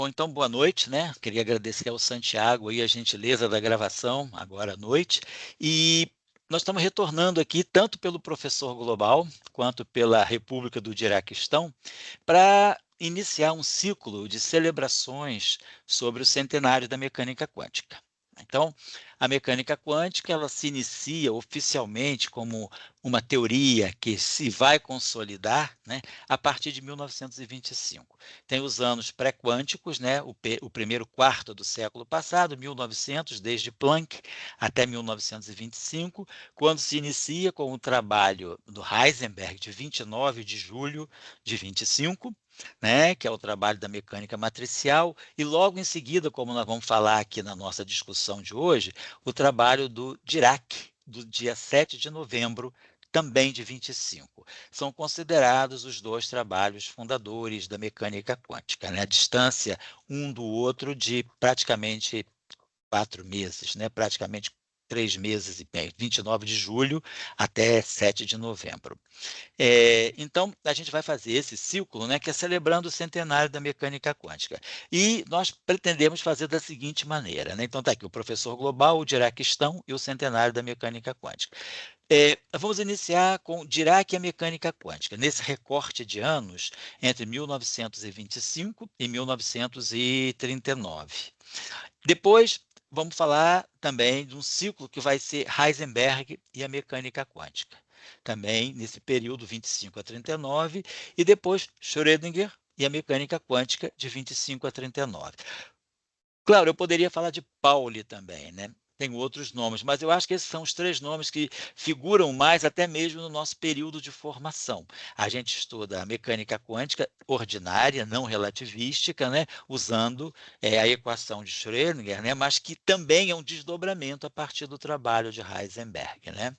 Bom, então, boa noite, né? Queria agradecer ao Santiago aí a gentileza da gravação, agora à noite. E nós estamos retornando aqui, tanto pelo Professor Global, quanto pela República do Diraquistão, para iniciar um ciclo de celebrações sobre o centenário da mecânica quântica. Então, a mecânica quântica ela se inicia oficialmente como uma teoria que se vai consolidar, né, a partir de 1925. Tem os anos pré-quânticos, né, o primeiro quarto do século passado, 1900, desde Planck até 1925, quando se inicia com o trabalho do Heisenberg, de 29 de julho de 25, né, que é o trabalho da mecânica matricial, e logo em seguida, como nós vamos falar aqui na nossa discussão de hoje, o trabalho do Dirac, do dia 7 de novembro, também de 25. São considerados os dois trabalhos fundadores da mecânica quântica, né? A distância um do outro de praticamente 4 meses, né? Praticamente 3 meses e meio, 29 de julho até 7 de novembro. Então, a gente vai fazer esse ciclo, né, que é celebrando o centenário da mecânica quântica. E nós pretendemos fazer da seguinte maneira, né? Então, está aqui o professor global, o Diraquistão e o centenário da mecânica quântica. Vamos iniciar com Dirac e a mecânica quântica, nesse recorte de anos entre 1925 e 1939. Depois, vamos falar também de um ciclo que vai ser Heisenberg e a mecânica quântica, também nesse período 25 a 39, e depois Schrödinger e a mecânica quântica de 25 a 39. Claro, eu poderia falar de Pauli também, né? Tem outros nomes, mas eu acho que esses são os três nomes que figuram mais até mesmo no nosso período de formação. A gente estuda a mecânica quântica ordinária, não relativística, né? Usando a equação de Schrödinger, né? Mas que também é um desdobramento a partir do trabalho de Heisenberg, né?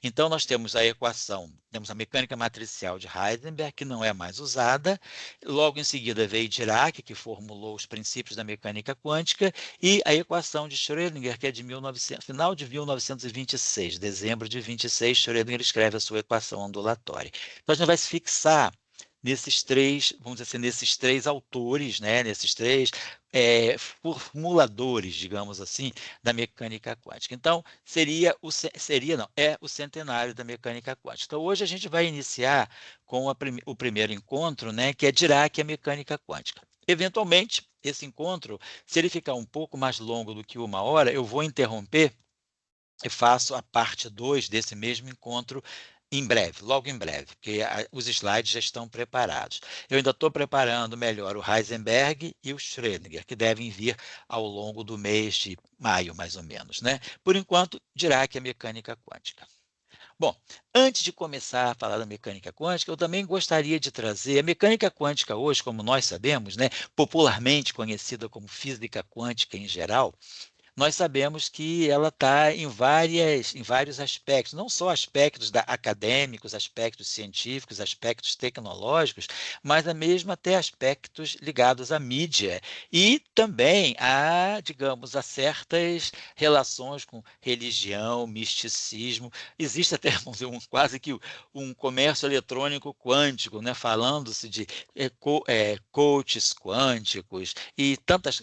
Então, nós temos a equação, temos a mecânica matricial de Heisenberg, que não é mais usada. Logo em seguida veio Dirac, que formulou os princípios da mecânica quântica, e a equação de Schrödinger, que é de 1900, final de 1926, dezembro de 26, Schrödinger escreve a sua equação ondulatória. Então, a gente vai se fixar nesses três, vamos dizer assim, nesses três autores, né, nesses três formuladores, digamos assim, da mecânica quântica. Então, é o centenário da mecânica quântica. Então, hoje a gente vai iniciar com o primeiro encontro, né, que é Dirac e a mecânica quântica. Eventualmente, esse encontro, se ele ficar um pouco mais longo do que 1 hora, eu vou interromper e faço a parte 2 desse mesmo encontro em breve, logo em breve, porque os slides já estão preparados. Eu ainda estou preparando melhor o Heisenberg e o Schrödinger, que devem vir ao longo do mês de maio, mais ou menos, né? Por enquanto, Dirac é mecânica quântica. Bom, antes de começar a falar da mecânica quântica, eu também gostaria de trazer a mecânica quântica hoje, como nós sabemos, né, popularmente conhecida como física quântica em geral, nós sabemos que ela está em vários aspectos, não só aspectos acadêmicos, aspectos científicos, aspectos tecnológicos, mas mesmo até aspectos ligados à mídia e também a, digamos, a certas relações com religião, misticismo. Existe até, vamos dizer, quase que um comércio eletrônico quântico, né, falando-se de coaches quânticos e tantas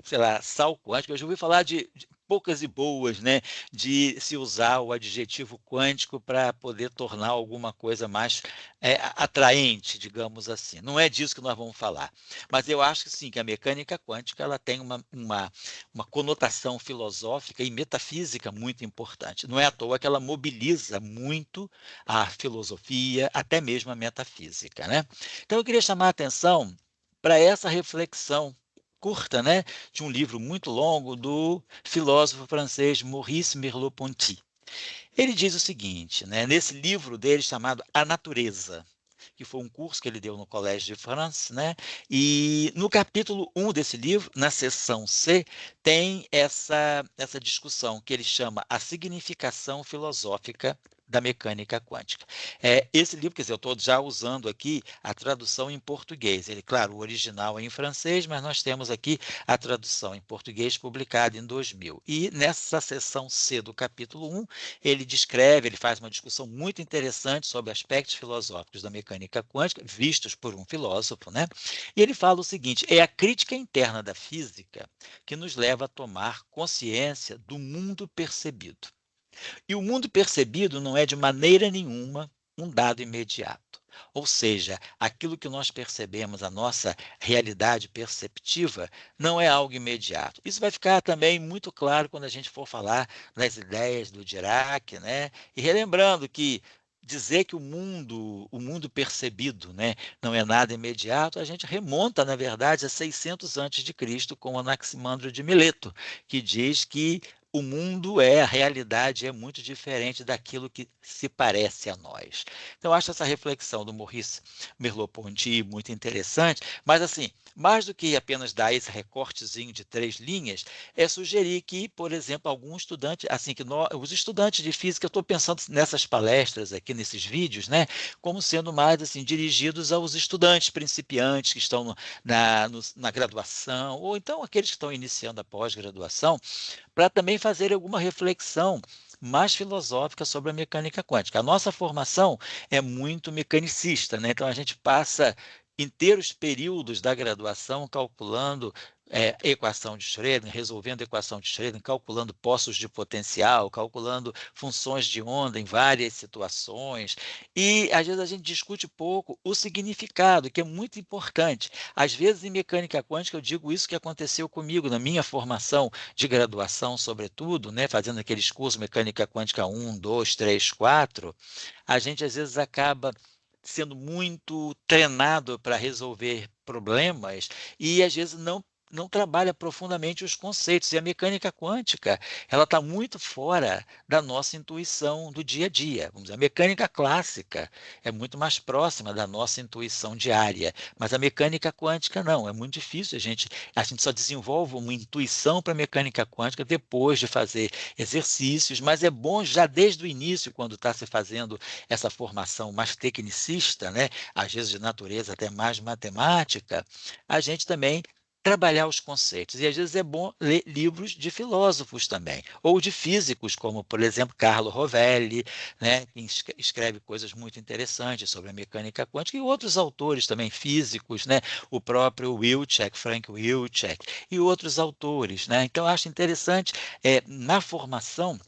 sei lá, sal quântico. Eu já ouvi falar de poucas e boas, né, de se usar o adjetivo quântico para poder tornar alguma coisa mais atraente, digamos assim. Não é disso que nós vamos falar. Mas eu acho que sim, que a mecânica quântica ela tem uma conotação filosófica e metafísica muito importante. Não é à toa que ela mobiliza muito a filosofia, até mesmo a metafísica, né? Então eu queria chamar a atenção para essa reflexão curta, né, de um livro muito longo do filósofo francês Maurice Merleau-Ponty. Ele diz o seguinte, né, nesse livro dele chamado A Natureza, que foi um curso que ele deu no Collège de France, né? E no capítulo 1 desse livro, na seção C, tem essa discussão que ele chama a significação filosófica da mecânica quântica. Esse livro, quer dizer, eu estou já usando aqui a tradução em português. Ele, claro, o original é em francês, mas nós temos aqui a tradução em português publicada em 2000. E nessa seção C do capítulo 1, ele descreve, ele faz uma discussão muito interessante sobre aspectos filosóficos da mecânica quântica, vistos por um filósofo, né? E ele fala o seguinte: é a crítica interna da física que nos leva a tomar consciência do mundo percebido. E o mundo percebido não é de maneira nenhuma um dado imediato. Ou seja, aquilo que nós percebemos, a nossa realidade perceptiva, não é algo imediato. Isso vai ficar também muito claro quando a gente for falar das ideias do Dirac, né? E relembrando que dizer que o mundo percebido, né, não é nada imediato, a gente remonta, na verdade, a 600 antes de Cristo, com Anaximandro de Mileto, que diz que o mundo a realidade é muito diferente daquilo que se parece a nós. Então, eu acho essa reflexão do Maurice Merleau-Ponty muito interessante, mas assim, mais do que apenas dar esse recortezinho de 3 linhas, é sugerir que, por exemplo, algum estudante, assim que os estudantes de física, eu estou pensando nessas palestras aqui, nesses vídeos, né, como sendo mais assim dirigidos aos estudantes principiantes que estão na graduação, ou então aqueles que estão iniciando a pós-graduação, para também fazer alguma reflexão mais filosófica sobre a mecânica quântica. A nossa formação é muito mecanicista, né? Então a gente passa inteiros períodos da graduação calculando equação de Schrödinger, resolvendo equação de Schrödinger, calculando poços de potencial, calculando funções de onda em várias situações. E às vezes a gente discute pouco o significado, que é muito importante. Às vezes, em mecânica quântica, eu digo isso que aconteceu comigo na minha formação de graduação, sobretudo, né, fazendo aqueles cursos mecânica quântica 1, 2, 3, 4, a gente às vezes acaba sendo muito treinado para resolver problemas e às vezes não trabalha profundamente os conceitos. E a mecânica quântica, ela está muito fora da nossa intuição do dia a dia. Vamos dizer, a mecânica clássica é muito mais próxima da nossa intuição diária, mas a mecânica quântica não. É muito difícil a gente só desenvolve uma intuição para a mecânica quântica depois de fazer exercícios, mas é bom já desde o início, quando está se fazendo essa formação mais tecnicista, né, às vezes de natureza até mais matemática, a gente também trabalhar os conceitos. E às vezes é bom ler livros de filósofos também, ou de físicos, como, por exemplo, Carlo Rovelli, né, que escreve coisas muito interessantes sobre a mecânica quântica, e outros autores também físicos, né, o próprio Wilczek, Frank Wilczek, e outros autores. Né? Então, eu acho interessante, na formação,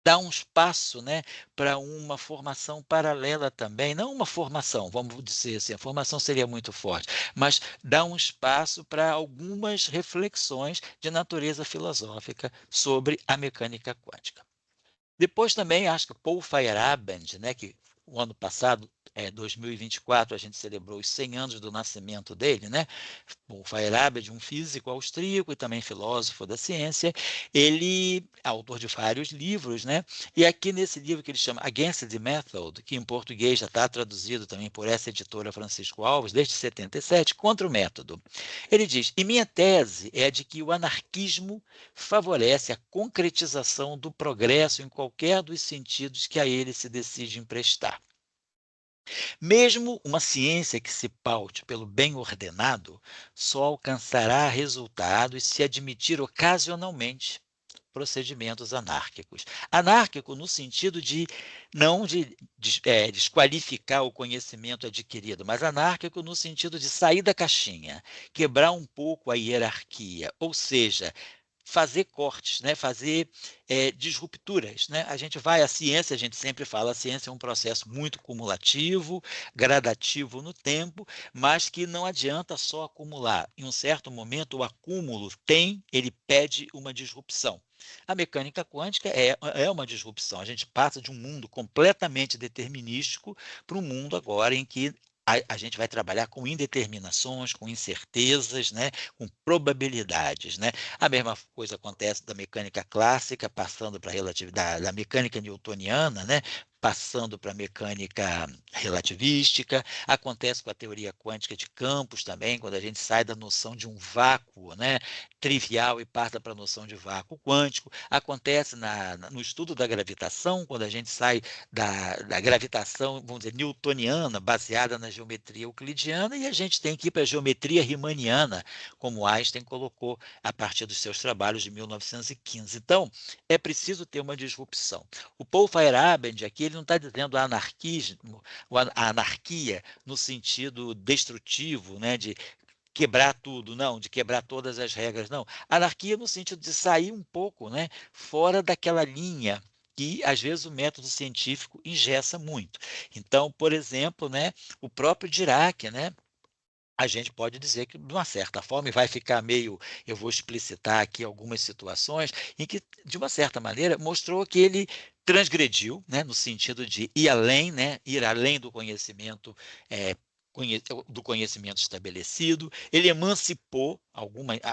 dar um espaço, né, para uma formação paralela também, não uma formação, vamos dizer assim, a formação seria muito forte, mas dar um espaço para algumas reflexões de natureza filosófica sobre a mecânica quântica. Depois também acho que Paul Feyerabend, né, que o ano passado, 2024, a gente celebrou os 100 anos do nascimento dele, né? O Feyerabend, um físico austríaco e também filósofo da ciência, ele é autor de vários livros, né? E aqui nesse livro que ele chama Against the Method, que em português já está traduzido também por essa editora Francisco Alves, desde 77, Contra o Método. Ele diz: e minha tese é de que o anarquismo favorece a concretização do progresso em qualquer dos sentidos que a ele se decide emprestar. Mesmo uma ciência que se paute pelo bem ordenado só alcançará resultados se admitir ocasionalmente procedimentos anárquicos. Anárquico no sentido de não de desqualificar o conhecimento adquirido, mas anárquico no sentido de sair da caixinha, quebrar um pouco a hierarquia, ou seja, fazer cortes, né? Fazer disrupturas. Né? A ciência, a gente sempre fala, a ciência é um processo muito cumulativo, gradativo no tempo, mas que não adianta só acumular. Em um certo momento, o acúmulo ele pede uma disrupção. A mecânica quântica é uma disrupção. A gente passa de um mundo completamente determinístico para um mundo agora em que a gente vai trabalhar com indeterminações, com incertezas, né, com probabilidades. Né? A mesma coisa acontece da mecânica clássica, passando para a relatividade, da mecânica newtoniana, né, passando para a mecânica relativística, acontece com a teoria quântica de campos também, quando a gente sai da noção de um vácuo, né, trivial e passa para a noção de vácuo quântico, acontece no estudo da gravitação, quando a gente sai da gravitação, vamos dizer, newtoniana, baseada na geometria euclidiana, e a gente tem que ir para a geometria riemanniana, como Einstein colocou a partir dos seus trabalhos de 1915. Então, é preciso ter uma disrupção. O Paul Feyerabend aqui, ele não está dizendo anarquismo, a anarquia no sentido destrutivo, né, de quebrar tudo, não, de quebrar todas as regras, não. Anarquia no sentido de sair um pouco, né, fora daquela linha que, às vezes, o método científico engessa muito. Então, por exemplo, né, o próprio Dirac, né, a gente pode dizer que, de uma certa forma, e vai ficar meio, eu vou explicitar aqui algumas situações, em que, de uma certa maneira, mostrou que ele transgrediu, né, no sentido de ir além, né, ir além do conhecimento, é, do conhecimento estabelecido, ele emancipou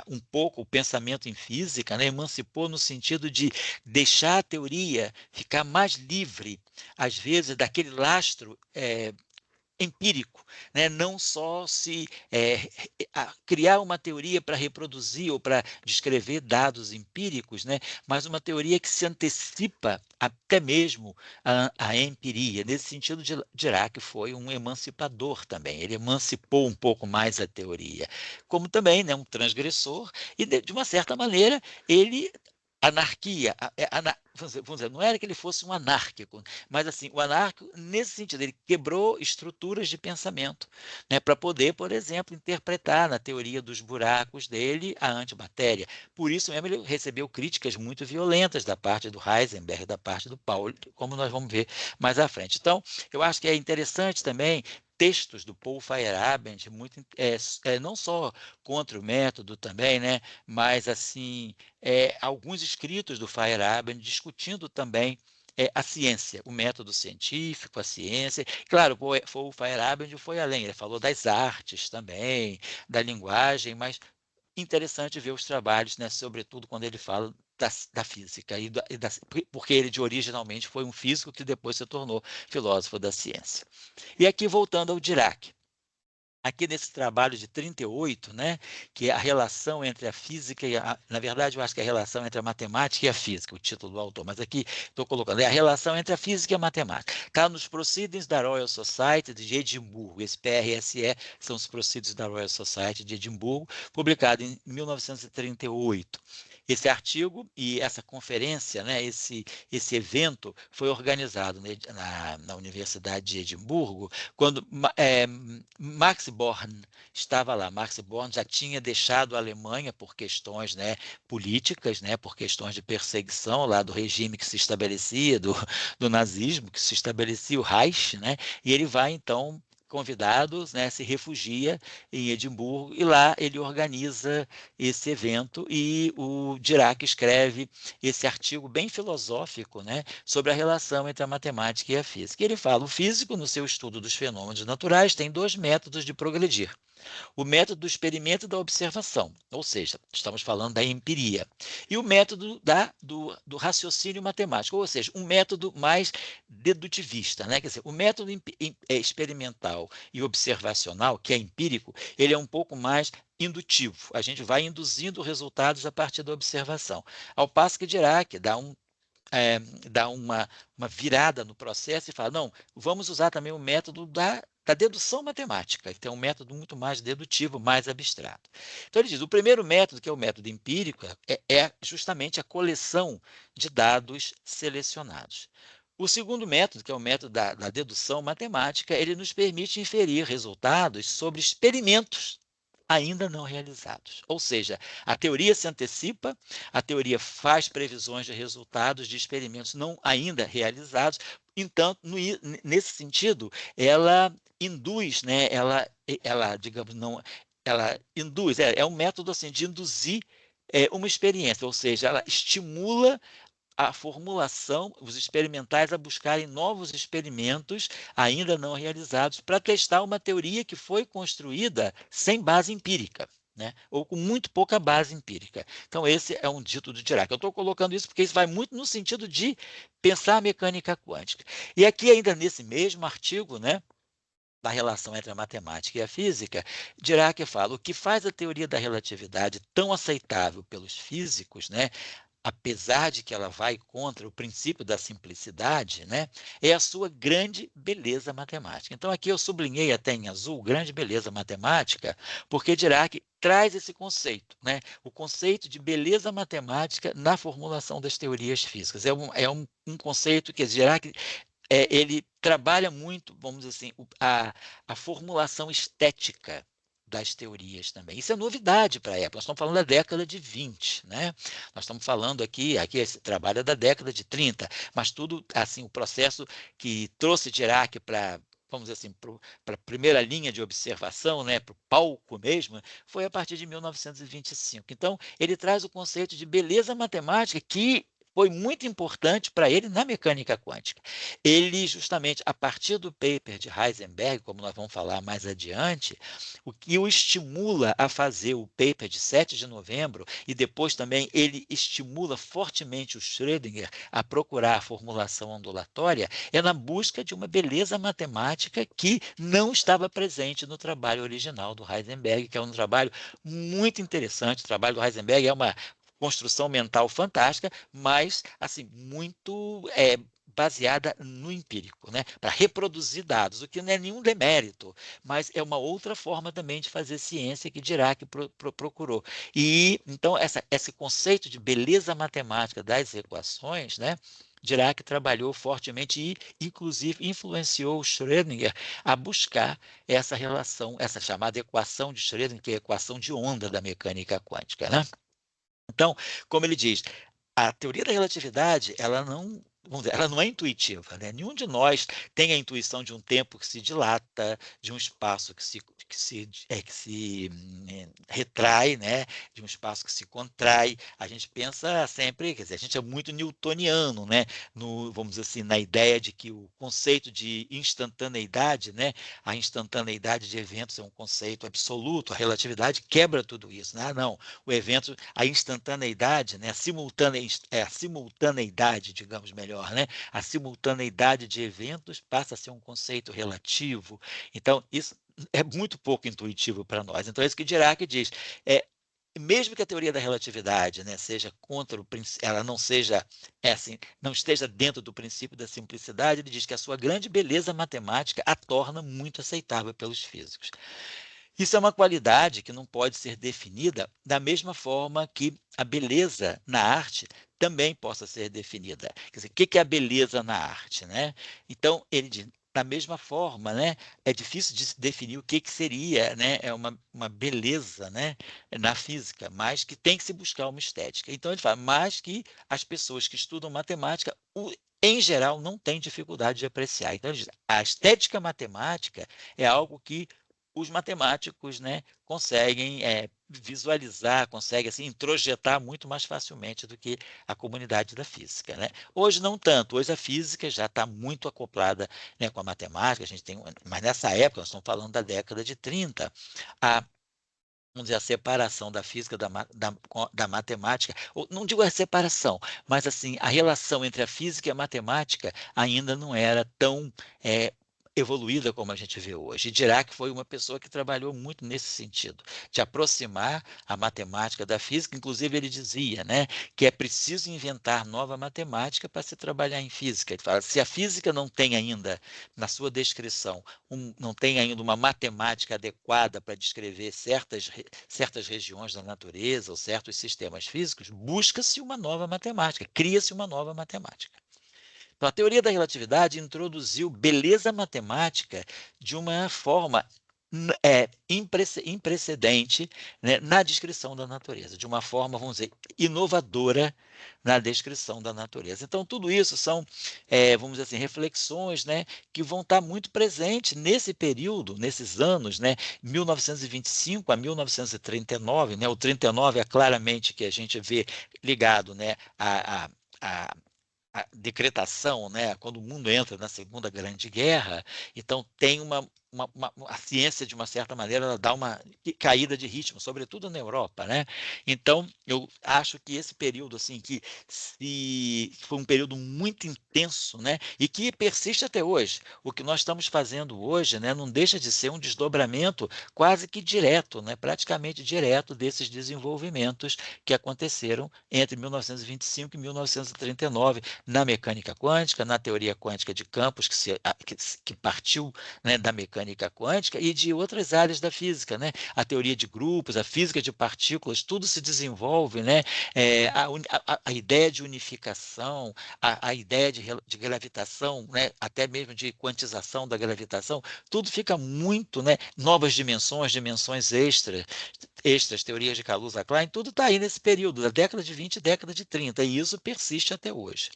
um pouco o pensamento em física, né, emancipou no sentido de deixar a teoria ficar mais livre, às vezes, daquele lastro empírico, né? Não só se criar uma teoria para reproduzir ou para descrever dados empíricos, né? Mas uma teoria que se antecipa até mesmo à empiria. Nesse sentido, Dirac foi um emancipador também. Ele emancipou um pouco mais a teoria, como também, né, um transgressor, e de uma certa maneira ele anarquia, vamos dizer, não era que ele fosse um anárquico, mas assim, o anarco nesse sentido, ele quebrou estruturas de pensamento, né, para poder, por exemplo, interpretar na teoria dos buracos dele a antimatéria. Por isso mesmo ele recebeu críticas muito violentas da parte do Heisenberg, da parte do Pauli, como nós vamos ver mais à frente. Então, eu acho que é interessante também textos do Paul Feyerabend, não só contra o método também, né, mas assim alguns escritos do Feyerabend discutindo também a ciência, o método científico, a ciência. Claro, o Feyerabend foi além, ele falou das artes também, da linguagem, mas interessante ver os trabalhos, né, sobretudo quando ele fala da física, porque ele originalmente foi um físico que depois se tornou filósofo da ciência. E aqui voltando ao Dirac. Aqui nesse trabalho de 38, né, que é a relação entre a física na verdade, eu acho que é a relação entre a matemática e a física, o título do autor, mas aqui estou colocando, é a relação entre a física e a matemática. Está nos Proceedings da Royal Society de Edimburgo, esse PRSE são os Proceedings da Royal Society de Edimburgo, publicado em 1938. Esse artigo e essa conferência, né, esse evento foi organizado, né, na Universidade de Edimburgo, quando Max Born estava lá. Max Born já tinha deixado a Alemanha por questões, né, políticas, né, por questões de perseguição lá do regime que se estabelecia, do nazismo, que se estabelecia o Reich, né, e ele vai então convidado, né, se refugia em Edimburgo e lá ele organiza esse evento e o Dirac escreve esse artigo bem filosófico, né, sobre a relação entre a matemática e a física. Ele fala: o físico, no seu estudo dos fenômenos naturais, tem dois métodos de progredir. O método do experimento e da observação, ou seja, estamos falando da empiria, e o método do raciocínio matemático, ou seja, um método mais dedutivista, né? Quer dizer, o método experimental e observacional, que é empírico, ele é um pouco mais indutivo. A gente vai induzindo resultados a partir da observação. Ao passo que Dirac é, dá uma virada no processo e fala: não, vamos usar também o método da dedução matemática, que é um método muito mais dedutivo, mais abstrato. Então, ele diz: o primeiro método, que é o método empírico, é justamente a coleção de dados selecionados. O segundo método, que é o método da dedução matemática, ele nos permite inferir resultados sobre experimentos ainda não realizados. Ou seja, a teoria se antecipa, a teoria faz previsões de resultados de experimentos não ainda realizados, então, nesse sentido, ela induz, né, digamos, não, ela induz, é um método assim, de induzir uma experiência, ou seja, ela estimula a formulação, os experimentais a buscarem novos experimentos ainda não realizados para testar uma teoria que foi construída sem base empírica. né? Ou com muito pouca base empírica. Então, esse é um dito do Dirac. Eu estou colocando isso porque isso vai muito no sentido de pensar a mecânica quântica. E aqui, ainda nesse mesmo artigo, né, da relação entre a matemática e a física, Dirac fala: o que faz a teoria da relatividade tão aceitável pelos físicos, né, apesar de que ela vai contra o princípio da simplicidade, né, é a sua grande beleza matemática. Então, aqui eu sublinhei até em azul, grande beleza matemática, porque Dirac traz esse conceito, né, o conceito de beleza matemática na formulação das teorias físicas. É um conceito que Dirac ele trabalha muito, vamos dizer assim, a formulação estética das teorias também. Isso é novidade para a época. Nós estamos falando da década de 20, né? Nós estamos falando aqui esse trabalho é da década de 30, mas tudo, assim, o processo que trouxe Dirac para, vamos dizer assim, para a primeira linha de observação, né, para o palco mesmo, foi a partir de 1925. Então, ele traz o conceito de beleza matemática que foi muito importante para ele na mecânica quântica. Ele, justamente, a partir do paper de Heisenberg, como nós vamos falar mais adiante, o que o estimula a fazer o paper de 7 de novembro, e depois também ele estimula fortemente o Schrödinger a procurar a formulação ondulatória, é na busca de uma beleza matemática que não estava presente no trabalho original do Heisenberg, que é um trabalho muito interessante. O trabalho do Heisenberg é uma construção mental fantástica, mas assim muito baseada no empírico, né? Para reproduzir dados, o que não é nenhum demérito, mas é uma outra forma também de fazer ciência que Dirac procurou. E então esse conceito de beleza matemática das equações, né? Dirac trabalhou fortemente e, inclusive, influenciou Schrödinger a buscar essa relação, essa chamada equação de Schrödinger, que é a equação de onda da mecânica quântica, né? Então, como ele diz, a teoria da relatividade, ela não, vamos dizer, ela não é intuitiva, né? Nenhum de nós tem a intuição de um tempo que se dilata, de um espaço que se retrai, né? De um espaço que se contrai. A gente pensa sempre, quer dizer, a gente é muito newtoniano, né? Vamos dizer assim, na ideia de que o conceito de instantaneidade, né? A instantaneidade de eventos é um conceito absoluto, a relatividade quebra tudo isso, né? Não, o evento, a instantaneidade, né, a simultaneidade, digamos melhor, né, a simultaneidade de eventos passa a ser um conceito relativo. Então, isso é muito pouco intuitivo para nós. Então, é isso que Dirac diz. É, mesmo que a teoria da relatividade, né, seja contra o princípio, ela não seja assim, não esteja dentro do princípio da simplicidade, ele diz que a sua grande beleza matemática a torna muito aceitável pelos físicos. Isso é uma qualidade que não pode ser definida da mesma forma que a beleza na arte também possa ser definida. Quer dizer, o que é a beleza na arte, né? Então, ele diz, da mesma forma, né, é difícil de se definir o que seria, né, uma beleza, né, na física, mas que tem que se buscar uma estética. Então, ele fala, mas que as pessoas que estudam matemática, em geral, não têm dificuldade de apreciar. Então, ele diz, a estética matemática é algo que os matemáticos, né, conseguem visualizar, conseguem assim, introjetar muito mais facilmente do que a comunidade da física, né? Hoje não tanto, hoje a física já está muito acoplada, né, com a matemática, a gente tem, mas nessa época, nós estamos falando da década de 30, a vamos dizer, a separação da física da matemática, ou, não digo a separação, mas assim, a relação entre a física e a matemática ainda não era tão evoluída como a gente vê hoje. E Dirac foi uma pessoa que trabalhou muito nesse sentido, de aproximar a matemática da física. Inclusive, ele dizia, né, que é preciso inventar nova matemática para se trabalhar em física. Ele fala, se a física não tem ainda, na sua descrição, não tem ainda uma matemática adequada para descrever certas regiões da natureza ou certos sistemas físicos, busca-se uma nova matemática, cria-se uma nova matemática. Então, a teoria da relatividade introduziu beleza matemática de uma forma imprecedente, né, na descrição da natureza, de uma forma, vamos dizer, inovadora na descrição da natureza. Então, tudo isso são, vamos dizer assim, reflexões, né, que vão estar muito presentes nesse período, nesses anos, né, 1925 a 1939, né, o 39 é claramente que a gente vê ligado, né, a decretação, né, quando o mundo entra na Segunda Grande Guerra, então tem a ciência, de uma certa maneira, ela dá uma caída de ritmo, sobretudo na Europa, né? Então, eu acho que esse período, assim, foi um período muito intenso, né? E que persiste até hoje. O que nós estamos fazendo hoje, né, não deixa de ser um desdobramento quase que direto, né? Praticamente direto desses desenvolvimentos que aconteceram entre 1925 e 1939 na mecânica quântica, na teoria quântica de campos, que partiu, né, da mecânica quântica e de outras áreas da física, né? A teoria de grupos, a física de partículas, tudo se desenvolve, né? A ideia de unificação, a ideia de gravitação, né? Até mesmo de quantização da gravitação, tudo fica muito, né? Novas dimensões, dimensões extras, teorias de Kaluza-Klein, tudo está aí nesse período, da década de 20 e década de 30, e isso persiste até hoje.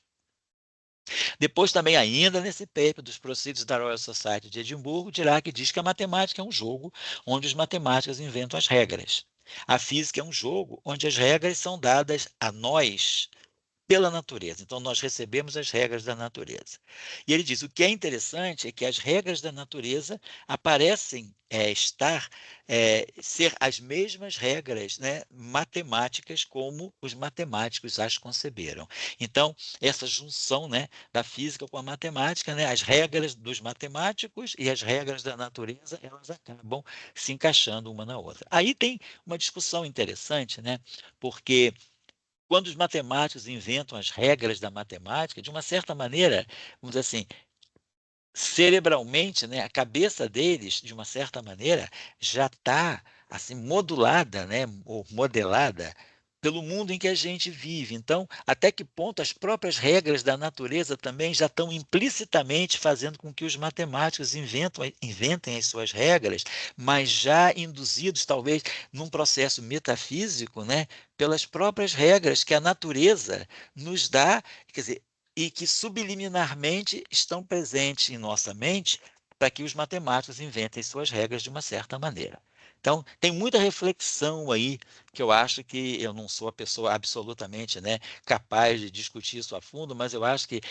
Depois também, ainda nesse paper dos Proceedings da Royal Society de Edimburgo, Dirac diz que a matemática é um jogo onde os matemáticos inventam as regras. A física é um jogo onde as regras são dadas a nós pela natureza. Então, nós recebemos as regras da natureza. E ele diz: o que é interessante é que as regras da natureza aparecem ser as mesmas regras, né, matemáticas como os matemáticos as conceberam. Então, essa junção, né, da física com a matemática, né, as regras dos matemáticos e as regras da natureza, elas acabam se encaixando uma na outra. Aí tem uma discussão interessante, né, porque quando os matemáticos inventam as regras da matemática, de uma certa maneira, vamos dizer assim, cerebralmente, né, a cabeça deles, de uma certa maneira, já está assim modulada, né, ou modelada pelo mundo em que a gente vive. Então, até que ponto as próprias regras da natureza também já estão implicitamente fazendo com que os matemáticos inventem as suas regras, mas já induzidos talvez num processo metafísico, né, pelas próprias regras que a natureza nos dá, quer dizer, e que subliminarmente estão presentes em nossa mente para que os matemáticos inventem suas regras de uma certa maneira. Então, tem muita reflexão aí que eu acho que eu não sou a pessoa absolutamente, né, capaz de discutir isso a fundo, mas eu acho que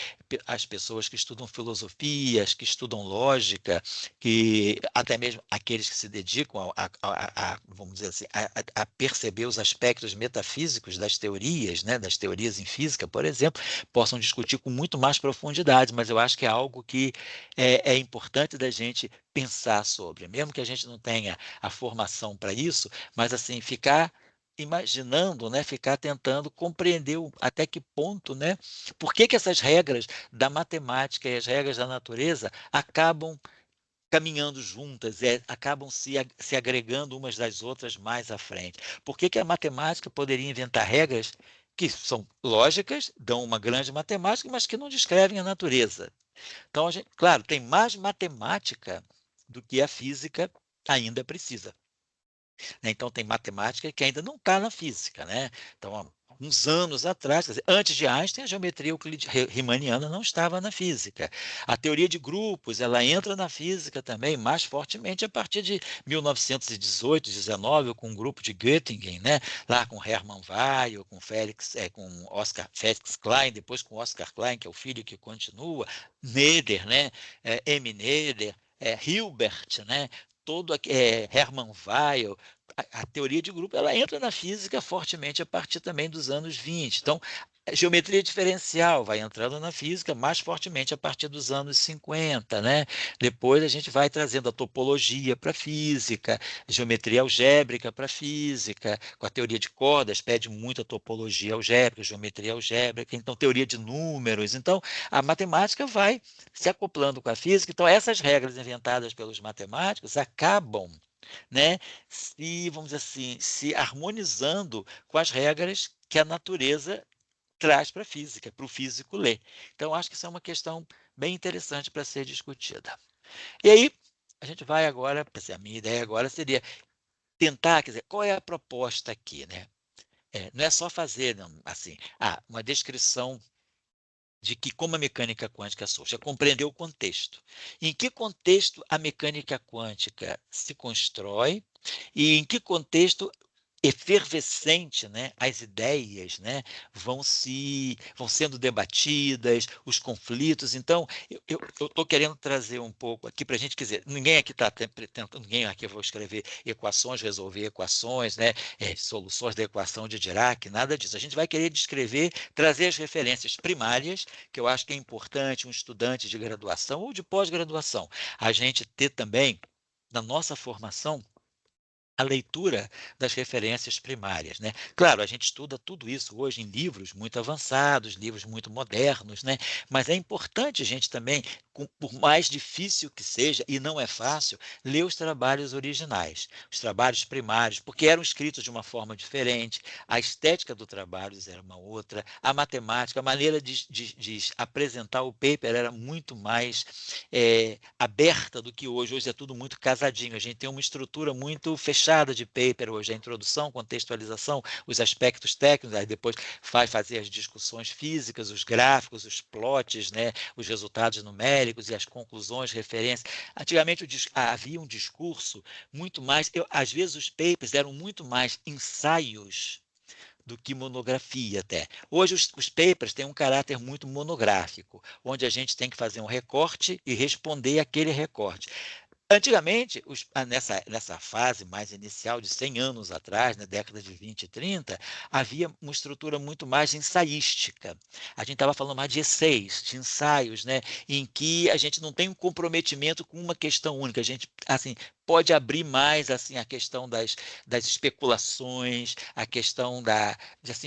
as pessoas que estudam filosofias, que estudam lógica, que até mesmo aqueles que se dedicam vamos dizer assim, a perceber os aspectos metafísicos das teorias, né, das teorias em física, por exemplo, possam discutir com muito mais profundidade, mas eu acho que é algo que é importante da gente pensar sobre, mesmo que a gente não tenha a formação para isso, mas assim, ficar imaginando, né, ficar tentando compreender até que ponto, né, por que essas regras da matemática e as regras da natureza acabam caminhando juntas, acabam se agregando umas das outras mais à frente. Por que a matemática poderia inventar regras que são lógicas, dão uma grande matemática, mas que não descrevem a natureza? Então, claro, tem mais matemática do que a física ainda precisa, né? Então, tem matemática que ainda não está na física, né? Então, há uns anos atrás, quer dizer, antes de Einstein, a geometria riemanniana não estava na física. A teoria de grupos, ela entra na física também mais fortemente a partir de 1918, 19, com o grupo de Göttingen, né? Lá com Hermann Weyl, com Oscar Felix Klein, depois com Oscar Klein, que é o filho que continua, Noether, né? M. Noether, Hilbert, né? Hermann Weyl, a teoria de grupo, ela entra na física fortemente a partir também dos anos 20. Então, a geometria diferencial vai entrando na física mais fortemente a partir dos anos 50, né? Depois a gente vai trazendo a topologia para a física, geometria algébrica para a física, com a teoria de cordas pede muita topologia algébrica, geometria algébrica, então teoria de números. Então, a matemática vai se acoplando com a física. Então, essas regras inventadas pelos matemáticos acabam, né, vamos dizer assim, se harmonizando com as regras que a natureza traz para a física, para o físico ler. Então, acho que isso é uma questão bem interessante para ser discutida. E aí, a gente vai agora, a minha ideia agora seria tentar, quer dizer, qual é a proposta aqui, né? Não é só fazer, não, assim, uma descrição de que como a mecânica quântica surge, é compreender o contexto. Em que contexto a mecânica quântica se constrói e em que contexto efervescente, né, as ideias, né, vão sendo debatidas, os conflitos. Então, eu estou querendo trazer um pouco aqui para a gente, quer dizer, ninguém aqui está tentando, ninguém aqui eu vou escrever equações, resolver equações, né, soluções da equação de Dirac, nada disso. A gente vai querer descrever, trazer as referências primárias, que eu acho que é importante um estudante de graduação ou de pós-graduação, a gente ter também, na nossa formação, a leitura das referências primárias, né? Claro, a gente estuda tudo isso hoje em livros muito avançados, livros muito modernos, né? Mas é importante a gente também, por mais difícil que seja, e não é fácil, ler os trabalhos originais, os trabalhos primários, porque eram escritos de uma forma diferente, a estética do trabalho era uma outra, a matemática, a maneira de apresentar o paper era muito mais aberta do que hoje. Hoje é tudo muito casadinho, a gente tem uma estrutura muito fechada de paper hoje, a introdução, contextualização, os aspectos técnicos, aí depois vai fazer as discussões físicas, os gráficos, os plots, né, os resultados numéricos e as conclusões, referências. Antigamente havia um discurso muito mais, às vezes os papers eram muito mais ensaios do que monografia até. Hoje os papers têm um caráter muito monográfico, onde a gente tem que fazer um recorte e responder aquele recorte. Antigamente, nessa fase mais inicial de 100 anos atrás, na década de 20 e 30, havia uma estrutura muito mais ensaística. A gente estava falando mais de essays, de ensaios, né, em que a gente não tem um comprometimento com uma questão única. A gente assim, pode abrir mais assim, a questão das especulações, a questão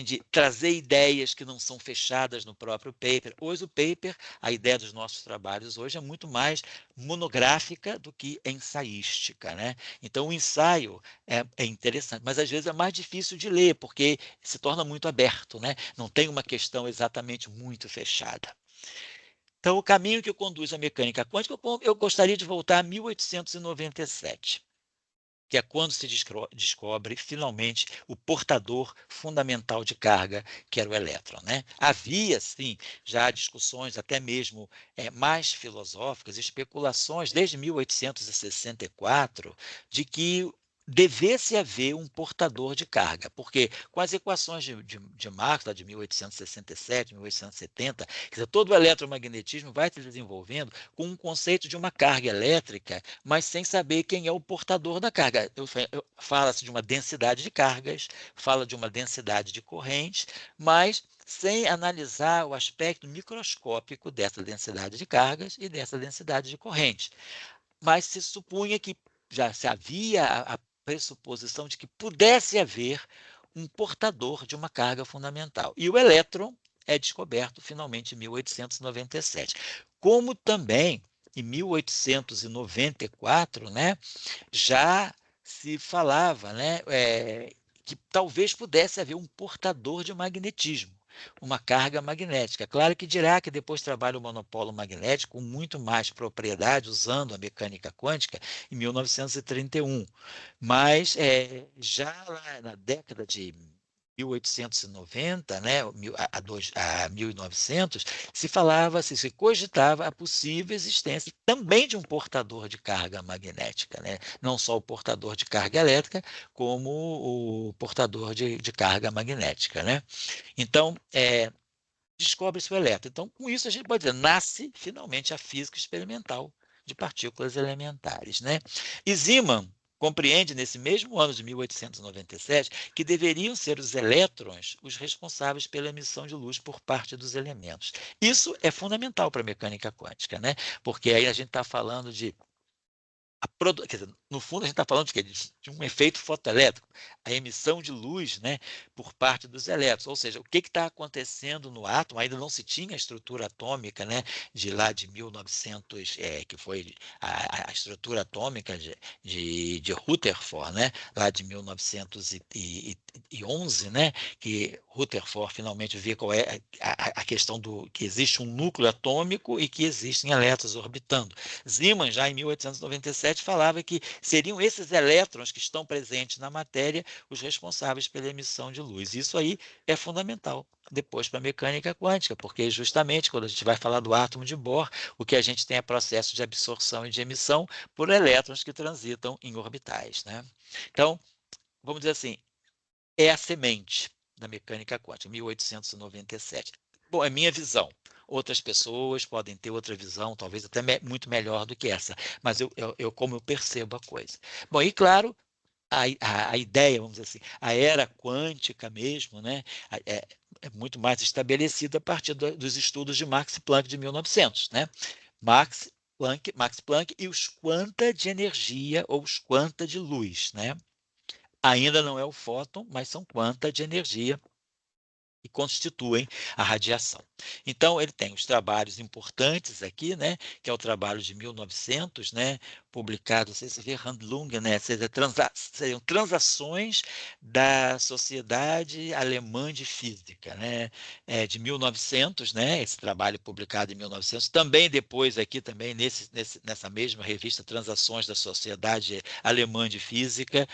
de trazer ideias que não são fechadas no próprio paper. Hoje o paper, a ideia dos nossos trabalhos hoje é muito mais monográfica do que ensaística, né? Então, o ensaio é interessante, mas às vezes é mais difícil de ler, porque se torna muito aberto, né? Não tem uma questão exatamente muito fechada. Então, o caminho que conduz à mecânica quântica, eu gostaria de voltar a 1897, que é quando se descobre finalmente o portador fundamental de carga, que era o elétron, né? Havia, sim, já discussões até mesmo mais filosóficas, especulações desde 1864, de que devesse haver um portador de carga, porque com as equações de Marx, lá de 1867, 1870, quer dizer, todo o eletromagnetismo vai se desenvolvendo com um conceito de uma carga elétrica, mas sem saber quem é o portador da carga. Fala-se de uma densidade de cargas, fala de uma densidade de correntes, mas sem analisar o aspecto microscópico dessa densidade de cargas e dessa densidade de correntes. Mas se supunha que já se havia a pressuposição de que pudesse haver um portador de uma carga fundamental. E o elétron é descoberto finalmente em 1897. Como também em 1894, né, já se falava, né, que talvez pudesse haver um portador de magnetismo, uma carga magnética. Claro que Dirac depois trabalha o monopólio magnético com muito mais propriedade, usando a mecânica quântica, em 1931. Mas já lá na década de 1890, né, a 1900, se falava, se cogitava a possível existência também de um portador de carga magnética, né? Não só o portador de carga elétrica, como o portador de carga magnética, né? Então, descobre-se o elétron. Então, com isso, a gente pode dizer, nasce finalmente a física experimental de partículas elementares, né? E Zeeman compreende, nesse mesmo ano de 1897, que deveriam ser os elétrons os responsáveis pela emissão de luz por parte dos elementos. Isso é fundamental para a mecânica quântica, né? Porque aí a gente está falando de quer dizer, no fundo, a gente está falando de quê? De um efeito fotoelétrico, a emissão de luz, né, por parte dos elétrons. Ou seja, o que está acontecendo no átomo? Ainda não se tinha a estrutura atômica, né, de lá de 1900, que foi a estrutura atômica de Rutherford, né, lá de 1911, né, que Rutherford finalmente vê qual é a questão do que existe um núcleo atômico e que existem elétrons orbitando. Zeeman, já em 1897, falava que seriam esses elétrons que estão presentes na matéria os responsáveis pela emissão de luz. Isso aí é fundamental depois para a mecânica quântica, porque justamente quando a gente vai falar do átomo de Bohr, o que a gente tem é processo de absorção e de emissão por elétrons que transitam em orbitais, né? Então, vamos dizer assim, é a semente da mecânica quântica, 1897. Bom, é minha visão. Outras pessoas podem ter outra visão, talvez até muito melhor do que essa, mas como eu percebo a coisa. Bom, e claro, a ideia, vamos dizer assim, a era quântica mesmo, né, é muito mais estabelecida a partir dos estudos de Max Planck de 1900, né? Max Planck e os quanta de energia ou os quanta de luz, né? Ainda não é o fóton, mas são quanta de energia que constituem a radiação. Então, ele tem os trabalhos importantes aqui, né, que é o trabalho de 1900, né, publicado, não sei se vê Handlung, né, seriam transações da Sociedade Alemã de Física, né, de 1900, né, esse trabalho publicado em 1900, também depois aqui, também nessa mesma revista Transações da Sociedade Alemã de Física,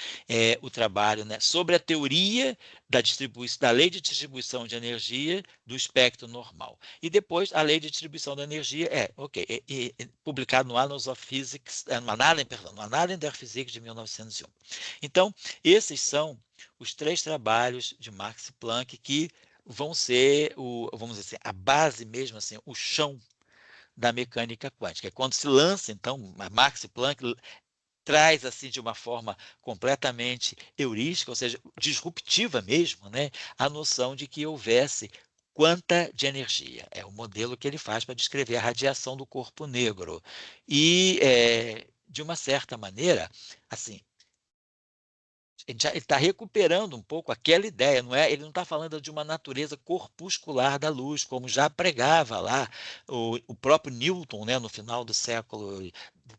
o trabalho, né, sobre a teoria da lei de distribuição de energia do espectro normal. E depois a lei de distribuição da energia publicado no Annals of Physics, no Annalen der Physik de 1901. Então, esses são os 3 trabalhos de Max Planck que vão ser vamos dizer assim, a base mesmo, assim, o chão da mecânica quântica. É quando se lança, então, Max Planck traz assim de uma forma completamente heurística, ou seja, disruptiva mesmo, né, a noção de que houvesse quanta de energia. É o modelo que ele faz para descrever a radiação do corpo negro. E, de uma certa maneira, assim, ele está recuperando um pouco aquela ideia, não é? Ele não está falando de uma natureza corpuscular da luz, como já pregava lá o próprio Newton, né, no final do século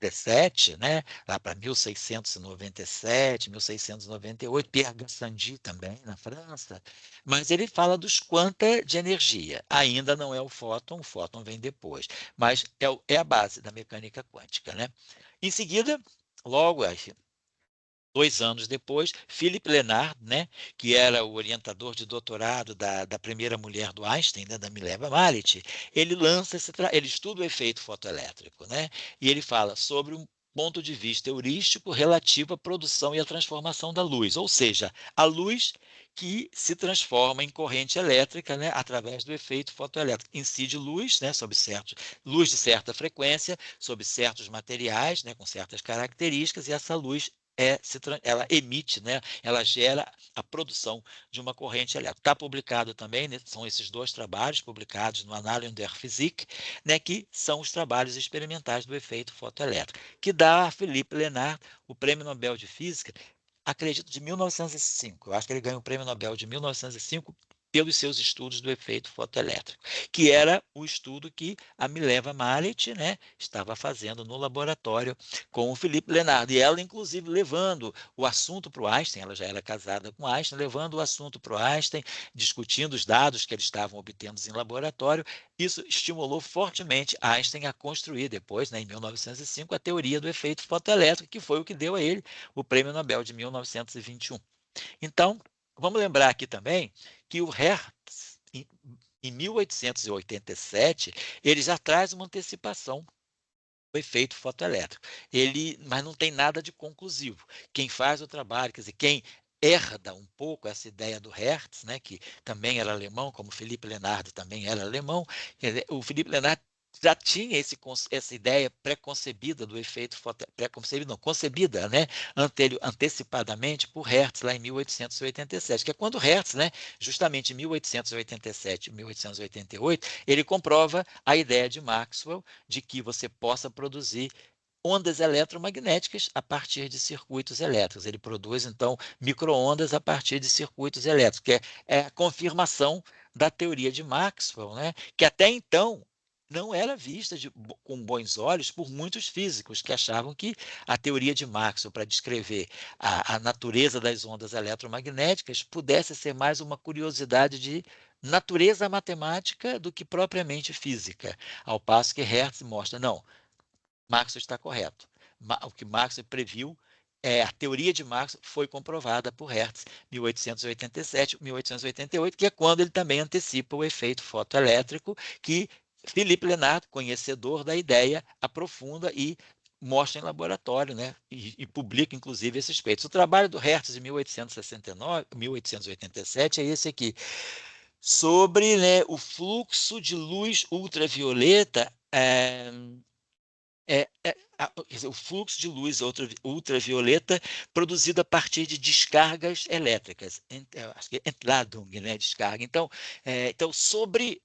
XVII, né, lá para 1697, 1698, Pierre Gassendi também, na França, mas ele fala dos quanta de energia. Ainda não é o fóton vem depois, mas é a base da mecânica quântica, né? Em seguida, logo 2 anos depois, Philipp Lenard, né, que era o orientador de doutorado da primeira mulher do Einstein, né, da Mileva Maric, ele estuda o efeito fotoelétrico, né, e ele fala sobre um ponto de vista heurístico relativo à produção e à transformação da luz, ou seja, a luz que se transforma em corrente elétrica, né, através do efeito fotoelétrico. Incide luz, né, luz de certa frequência, sobre certos materiais, né, com certas características, e essa luz ela emite, né, ela gera a produção de uma corrente elétrica. Está publicado também, né, são esses 2 trabalhos publicados no Annalen der Physik, né, que são os trabalhos experimentais do efeito fotoelétrico, que dá a Philippe Lenard o Prêmio Nobel de Física, acredito, de 1905. Eu acho que ele ganhou o Prêmio Nobel de 1905 pelos seus estudos do efeito fotoelétrico, que era o estudo que a Mileva Maric, né, estava fazendo no laboratório com o Philippe Lenard. E ela, inclusive, levando o assunto para o Einstein, ela já era casada com Einstein, levando o assunto para o Einstein, discutindo os dados que eles estavam obtendo em laboratório. Isso estimulou fortemente Einstein a construir depois, né, em 1905, a teoria do efeito fotoelétrico, que foi o que deu a ele o Prêmio Nobel de 1921. Então, vamos lembrar aqui também que o Hertz, em 1887, ele já traz uma antecipação do efeito fotoelétrico. Mas não tem nada de conclusivo. Quem faz o trabalho, quer dizer, quem herda um pouco essa ideia do Hertz, né, que também era alemão, como Philippe Lenard também era alemão, quer dizer, o Philippe Lenard já tinha essa ideia pré-concebida do efeito pré-concebida, não, concebida, né, antecipadamente por Hertz lá em 1887, que é quando Hertz, né, justamente em 1887, 1888, ele comprova a ideia de Maxwell de que você possa produzir ondas eletromagnéticas a partir de circuitos elétricos. Ele produz, então, microondas a partir de circuitos elétricos, que é a confirmação da teoria de Maxwell, né? Que até então não era vista com bons olhos por muitos físicos que achavam que a teoria de Maxwell para descrever a natureza das ondas eletromagnéticas pudesse ser mais uma curiosidade de natureza matemática do que propriamente física, ao passo que Hertz mostra, não, Maxwell está correto. O que Maxwell previu, a teoria de Maxwell foi comprovada por Hertz, 1887, 1888, que é quando ele também antecipa o efeito fotoelétrico, que Philippe Lenard, conhecedor da ideia, aprofunda e mostra em laboratório, né, e publica, inclusive, esses feitos. O trabalho do Hertz, em 1869, 1887, é esse aqui, sobre, né, o fluxo de luz ultravioleta, quer dizer, o fluxo de luz ultravioleta produzido a partir de descargas elétricas, acho que é Entladung, né, descarga. Então, sobre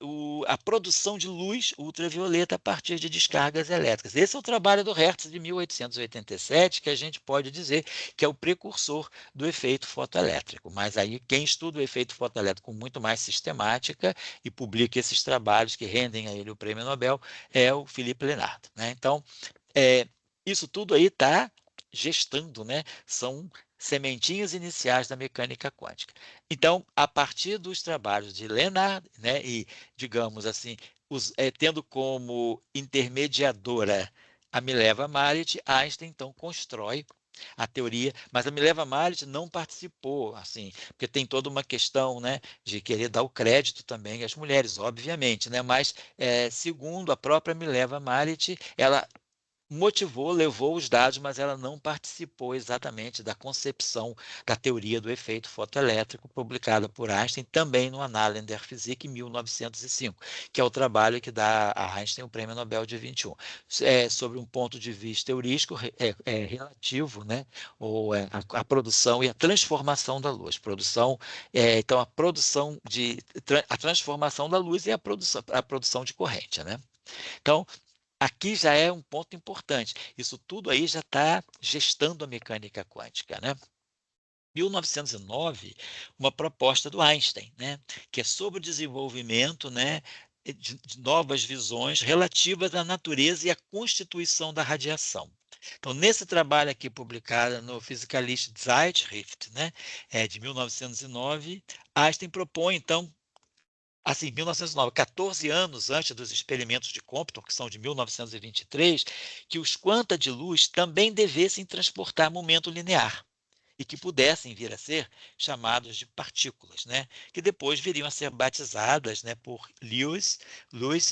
a produção de luz ultravioleta a partir de descargas elétricas. Esse é o trabalho do Hertz de 1887, que a gente pode dizer que é o precursor do efeito fotoelétrico. Mas aí quem estuda o efeito fotoelétrico com muito mais sistemática e publica esses trabalhos que rendem a ele o prêmio Nobel é o Philippe Lenard, né? Então, é, isso tudo aí está gestando, né? São sementinhas iniciais da mecânica quântica. Então, a partir dos trabalhos de Lenard, né, e, digamos assim, tendo como intermediadora a Mileva-Marić, Einstein, então, constrói a teoria, mas a Mileva-Marić não participou, assim, porque tem toda uma questão, né, de querer dar o crédito também às mulheres, obviamente, né, mas, segundo a própria Mileva-Marić, ela motivou, levou os dados, mas ela não participou exatamente da concepção da teoria do efeito fotoelétrico, publicada por Einstein também no Annalen der Physik, em 1905, que é o trabalho que dá a Einstein o Prêmio Nobel de 21. Sobre um ponto de vista heurístico, relativo, né? Ou a produção e a transformação da luz. Então, a transformação da luz e a produção de corrente, né? Então, aqui já é um ponto importante. Isso tudo aí já está gestando a mecânica quântica, né? 1909, uma proposta do Einstein, né, que é sobre o desenvolvimento, né, de novas visões relativas à natureza e à constituição da radiação. Então, nesse trabalho aqui publicado no Physikalische Zeitschrift, né, de 1909, Einstein propõe, então, assim, 1909, 14 anos antes dos experimentos de Compton, que são de 1923, que os quanta de luz também devessem transportar momento linear e que pudessem vir a ser chamados de partículas, né? Que depois viriam a ser batizadas, né, por Lewis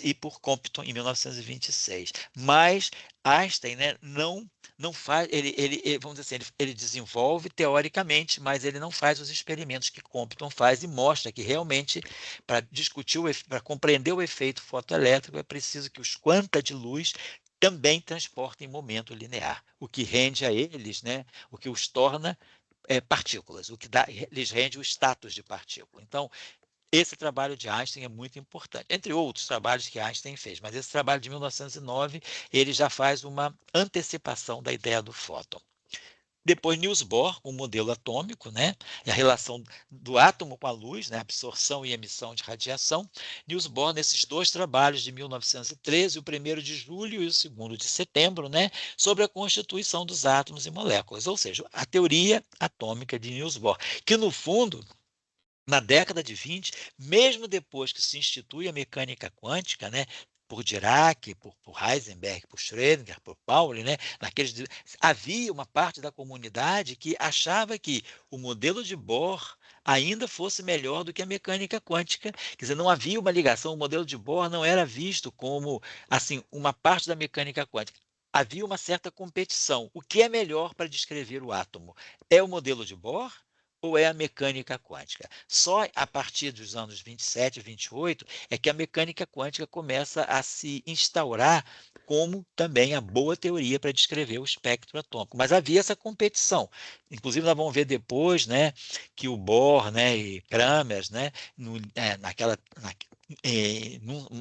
e por Compton em 1926. Mas Einstein, né, não faz, vamos dizer assim, ele desenvolve teoricamente, mas ele não faz os experimentos que Compton faz e mostra que realmente para discutir para compreender o efeito fotoelétrico é preciso que os quanta de luz também transportem momento linear, o que rende a eles, né, o que os torna partículas, o que lhes rende o status de partícula. Então, esse trabalho de Einstein é muito importante, entre outros trabalhos que Einstein fez, mas esse trabalho de 1909, ele já faz uma antecipação da ideia do fóton. Depois, Niels Bohr, o modelo atômico, né? E a relação do átomo com a luz, né? Absorção e emissão de radiação. Niels Bohr, nesses dois trabalhos de 1913, o 1º de julho e o 2º de setembro, né? Sobre a constituição dos átomos e moléculas, ou seja, a teoria atômica de Niels Bohr, que, no fundo, na década de 20, mesmo depois que se institui a mecânica quântica, né, por Dirac, por Heisenberg, por Schrödinger, por Pauli, né, havia uma parte da comunidade que achava que o modelo de Bohr ainda fosse melhor do que a mecânica quântica. Quer dizer, não havia uma ligação, o modelo de Bohr não era visto como assim uma parte da mecânica quântica. Havia uma certa competição. O que é melhor para descrever o átomo? É o modelo de Bohr ou é a mecânica quântica? Só a partir dos anos 27 e 28 é que a mecânica quântica começa a se instaurar como também a boa teoria para descrever o espectro atômico. Mas havia essa competição. Inclusive, nós vamos ver depois, né, que o Bohr, né, e Kramers, né,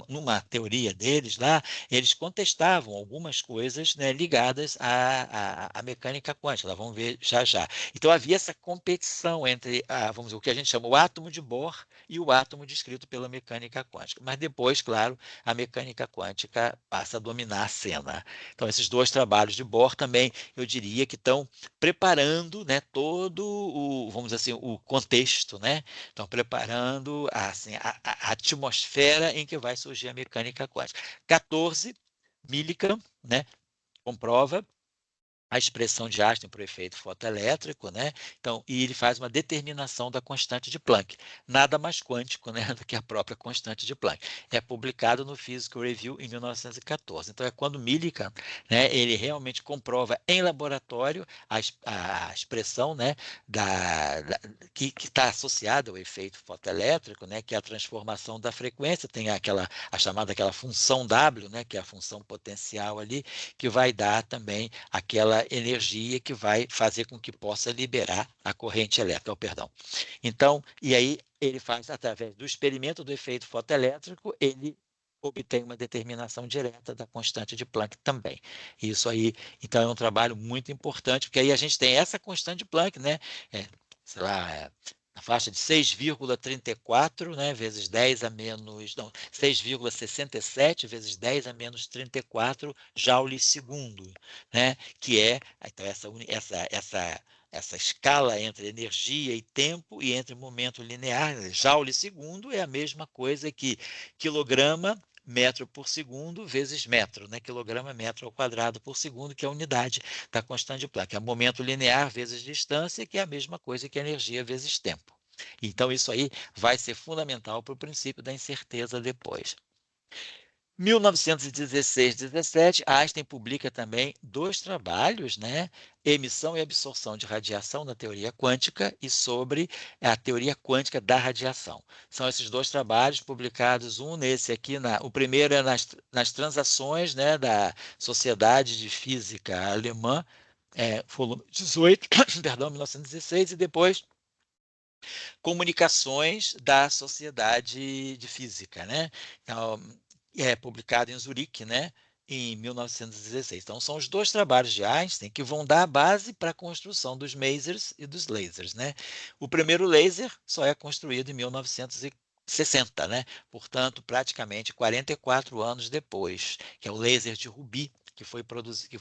numa teoria deles lá, eles contestavam algumas coisas, né, ligadas à mecânica quântica. Nós vamos ver já já. Então, havia essa competição entre, vamos dizer, o que a gente chama o átomo de Bohr e o átomo descrito pela mecânica quântica. Mas depois, claro, a mecânica quântica passa a dominar a cena. Então, esses dois trabalhos de Bohr também, eu diria que estão preparando, né, todo vamos dizer assim, o contexto, né? Estão preparando assim, a atmosfera em que vai surgir a mecânica quântica. 14, Millikan, né, comprova a expressão de Einstein para o efeito fotoelétrico, né? Então, e ele faz uma determinação da constante de Planck. Nada mais quântico, né, do que a própria constante de Planck. É publicado no Physical Review em 1914. Então, é quando Millikan, né, ele realmente comprova em laboratório a expressão, né, que está associada ao efeito fotoelétrico, né, que é a transformação da frequência, tem a chamada aquela função W, né, que é a função potencial ali, que vai dar também aquela energia que vai fazer com que possa liberar a corrente elétrica, oh, perdão. Então, e aí ele faz, através do experimento do efeito fotoelétrico, ele obtém uma determinação direta da constante de Planck também. Isso aí, então, é um trabalho muito importante, porque aí a gente tem essa constante de Planck, né? Sei lá, na faixa de 6,34, né, vezes 10 a menos, não, 6,67 vezes 10 a menos 34 joules segundo, né, que é, então, essa escala entre energia e tempo e entre momento linear, joule segundo é a mesma coisa que quilograma metro por segundo vezes metro, né? Quilograma metro ao quadrado por segundo, que é a unidade da constante de Planck. É momento linear vezes distância, que é a mesma coisa que energia vezes tempo. Então, isso aí vai ser fundamental para o princípio da incerteza depois. 1916-17, Einstein publica também 2 trabalhos, né? Emissão e absorção de radiação na teoria quântica e sobre a teoria quântica da radiação. São esses 2 trabalhos publicados, um nesse aqui, o primeiro é nas transações, né, da Sociedade de Física Alemã, volume 18, perdão, 1916, e depois Comunicações da Sociedade de Física, né? Então, publicado em Zurique, né? Em 1916. Então, são os 2 trabalhos de Einstein que vão dar a base para a construção dos masers e dos lasers, né? O primeiro laser só é construído em 1960, né? Portanto, praticamente 44 anos depois, que é o laser de Ruby, que foi produzido,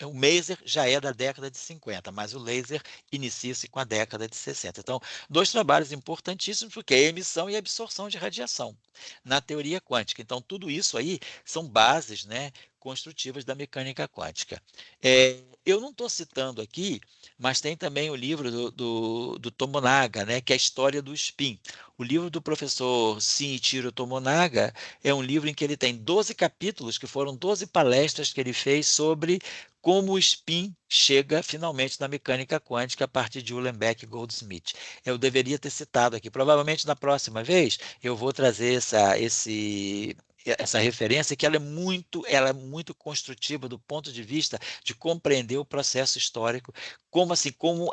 o maser já é da década de 50, mas o laser inicia-se com a década de 60. Então, 2 trabalhos importantíssimos, porque é a emissão e a absorção de radiação na teoria quântica. Então, tudo isso aí são bases, né, construtivas da mecânica quântica. Eu não estou citando aqui, mas tem também o livro do Tomonaga, né, que é a história do spin. O livro do professor Shinichiro Tomonaga é um livro em que ele tem 12 capítulos, que foram 12 palestras que ele fez sobre como o spin chega finalmente na mecânica quântica a partir de Uhlenbeck e Goldsmith. Eu deveria ter citado aqui. Provavelmente na próxima vez eu vou trazer essa referência, que ela é muito construtiva do ponto de vista de compreender o processo histórico, como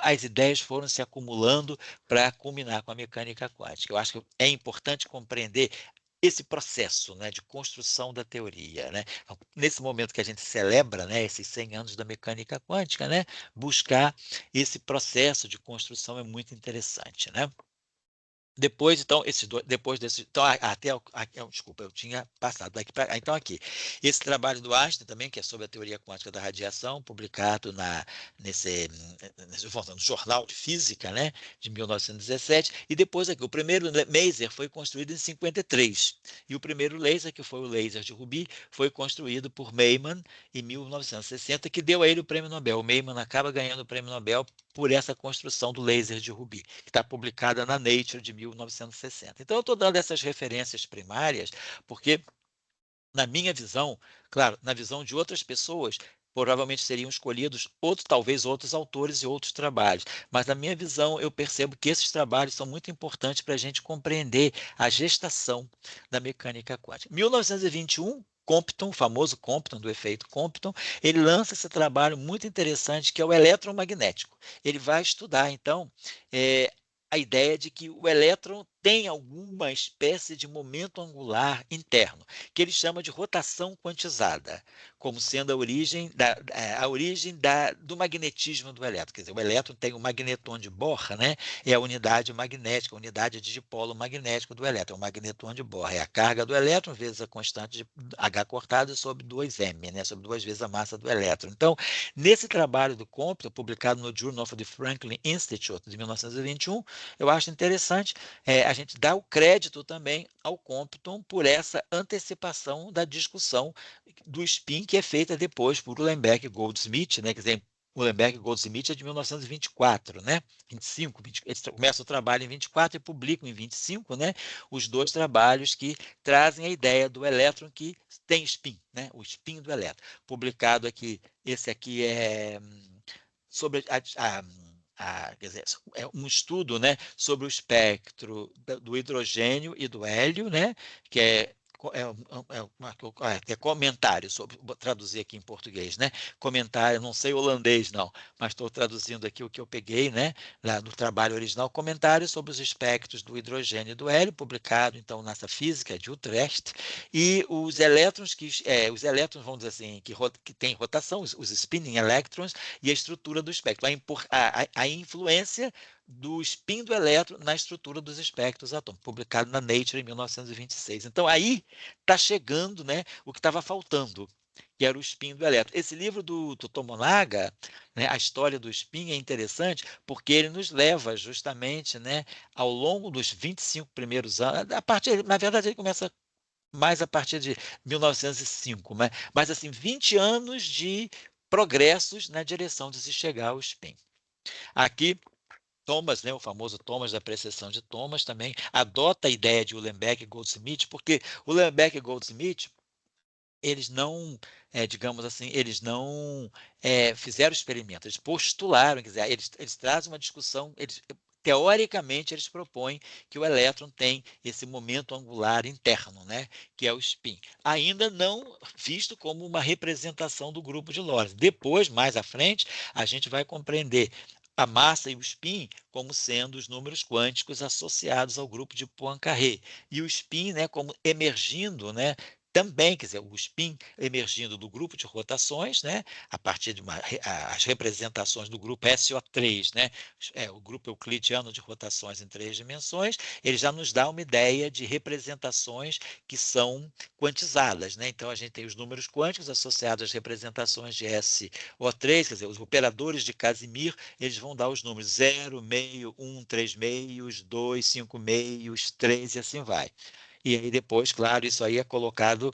as ideias foram se acumulando para culminar com a mecânica quântica. Eu acho que é importante compreender esse processo, né, de construção da teoria, né? Nesse momento que a gente celebra, né, esses 100 anos da mecânica quântica, né, buscar esse processo de construção é muito interessante, né? Depois, então, depois desse, então, desculpa, eu tinha passado daqui para, então aqui, esse trabalho do Einstein também, que é sobre a teoria quântica da radiação, publicado nesse no Jornal de Física, né, de 1917, e depois aqui, o primeiro maser foi construído em 53, e o primeiro laser, que foi o laser de Ruby, foi construído por Maimon em 1960, que deu a ele o prêmio Nobel. O Maimon acaba ganhando o prêmio Nobel por essa construção do laser de Ruby, que está publicada na Nature de 1960. Então, eu estou dando essas referências primárias porque, na minha visão, claro, na visão de outras pessoas, provavelmente seriam escolhidos talvez outros autores e outros trabalhos. Mas, na minha visão, eu percebo que esses trabalhos são muito importantes para a gente compreender a gestação da mecânica quântica. Em 1921, Compton, o famoso Compton, do efeito Compton, ele lança esse trabalho muito interessante, que é o eletromagnético. Ele vai estudar, então, a ideia de que o elétron tem alguma espécie de momento angular interno, que ele chama de rotação quantizada, como sendo do magnetismo do elétron. Quer dizer, o elétron tem o magneton de Bohr, né? É a unidade magnética, a unidade de dipolo magnético do elétron. O magneton de Bohr é a carga do elétron vezes a constante de H cortado sobre 2m, né? Sobre 2 vezes a massa do elétron. Então, nesse trabalho do Compton, publicado no Journal of the Franklin Institute, de 1921, eu acho interessante a gente dar o crédito também ao Compton por essa antecipação da discussão do spin que é feita depois por Uhlenbeck e Goldsmith, né? Quer dizer, Uhlenbeck e Goldsmith é de 1924, né? 25, 20, eles começam o trabalho em 24 e publicam em 25, né? Os dois trabalhos que trazem a ideia do elétron que tem spin, né? O spin do elétron. Publicado aqui, esse aqui é sobre quer dizer, é um estudo, né, sobre o espectro do hidrogênio e do hélio, né, que é comentário sobre, vou traduzir aqui em português, né? Comentário, não sei holandês não, mas estou traduzindo aqui o que eu peguei, né? Lá no trabalho original, comentário sobre os espectros do hidrogênio e do hélio, publicado então nessa física de Utrecht, e os elétrons os elétrons, vamos dizer assim, que têm rotação, os spinning electrons, e a estrutura do espectro, a influência do spin do elétron na estrutura dos espectros atômicos, publicado na Nature em 1926. Então, aí está chegando, né, o que estava faltando, que era o spin do elétron. Esse livro do Tomonaga, né, a história do spin, é interessante porque ele nos leva justamente, né, ao longo dos 25 primeiros anos, na verdade ele começa mais a partir de 1905, mas assim, 20 anos de progressos na direção de se chegar ao spin. Aqui Thomas, né, o famoso Thomas da precessão de Thomas, também adota a ideia de Uhlenbeck e Goldsmith, porque Uhlenbeck e Goldsmith, eles não, digamos assim, eles não fizeram experimento, eles postularam, quer dizer, eles trazem uma discussão, teoricamente, eles propõem que o elétron tem esse momento angular interno, né, que é o spin. Ainda não visto como uma representação do grupo de Lorentz. Depois, mais à frente, a gente vai compreender a massa e o spin como sendo os números quânticos associados ao grupo de Poincaré. E o spin, né, como emergindo, né, também, quer dizer, o spin emergindo do grupo de rotações, né, a partir de as representações do grupo SO3, né, o grupo euclidiano de rotações em 3 dimensões, ele já nos dá uma ideia de representações que são quantizadas, né? Então, a gente tem os números quânticos associados às representações de SO3, quer dizer, os operadores de Casimir, eles vão dar os números 0, meio, 1, 3 meios, 2, 5 meios, 3 e assim vai. E aí depois, claro, isso aí é colocado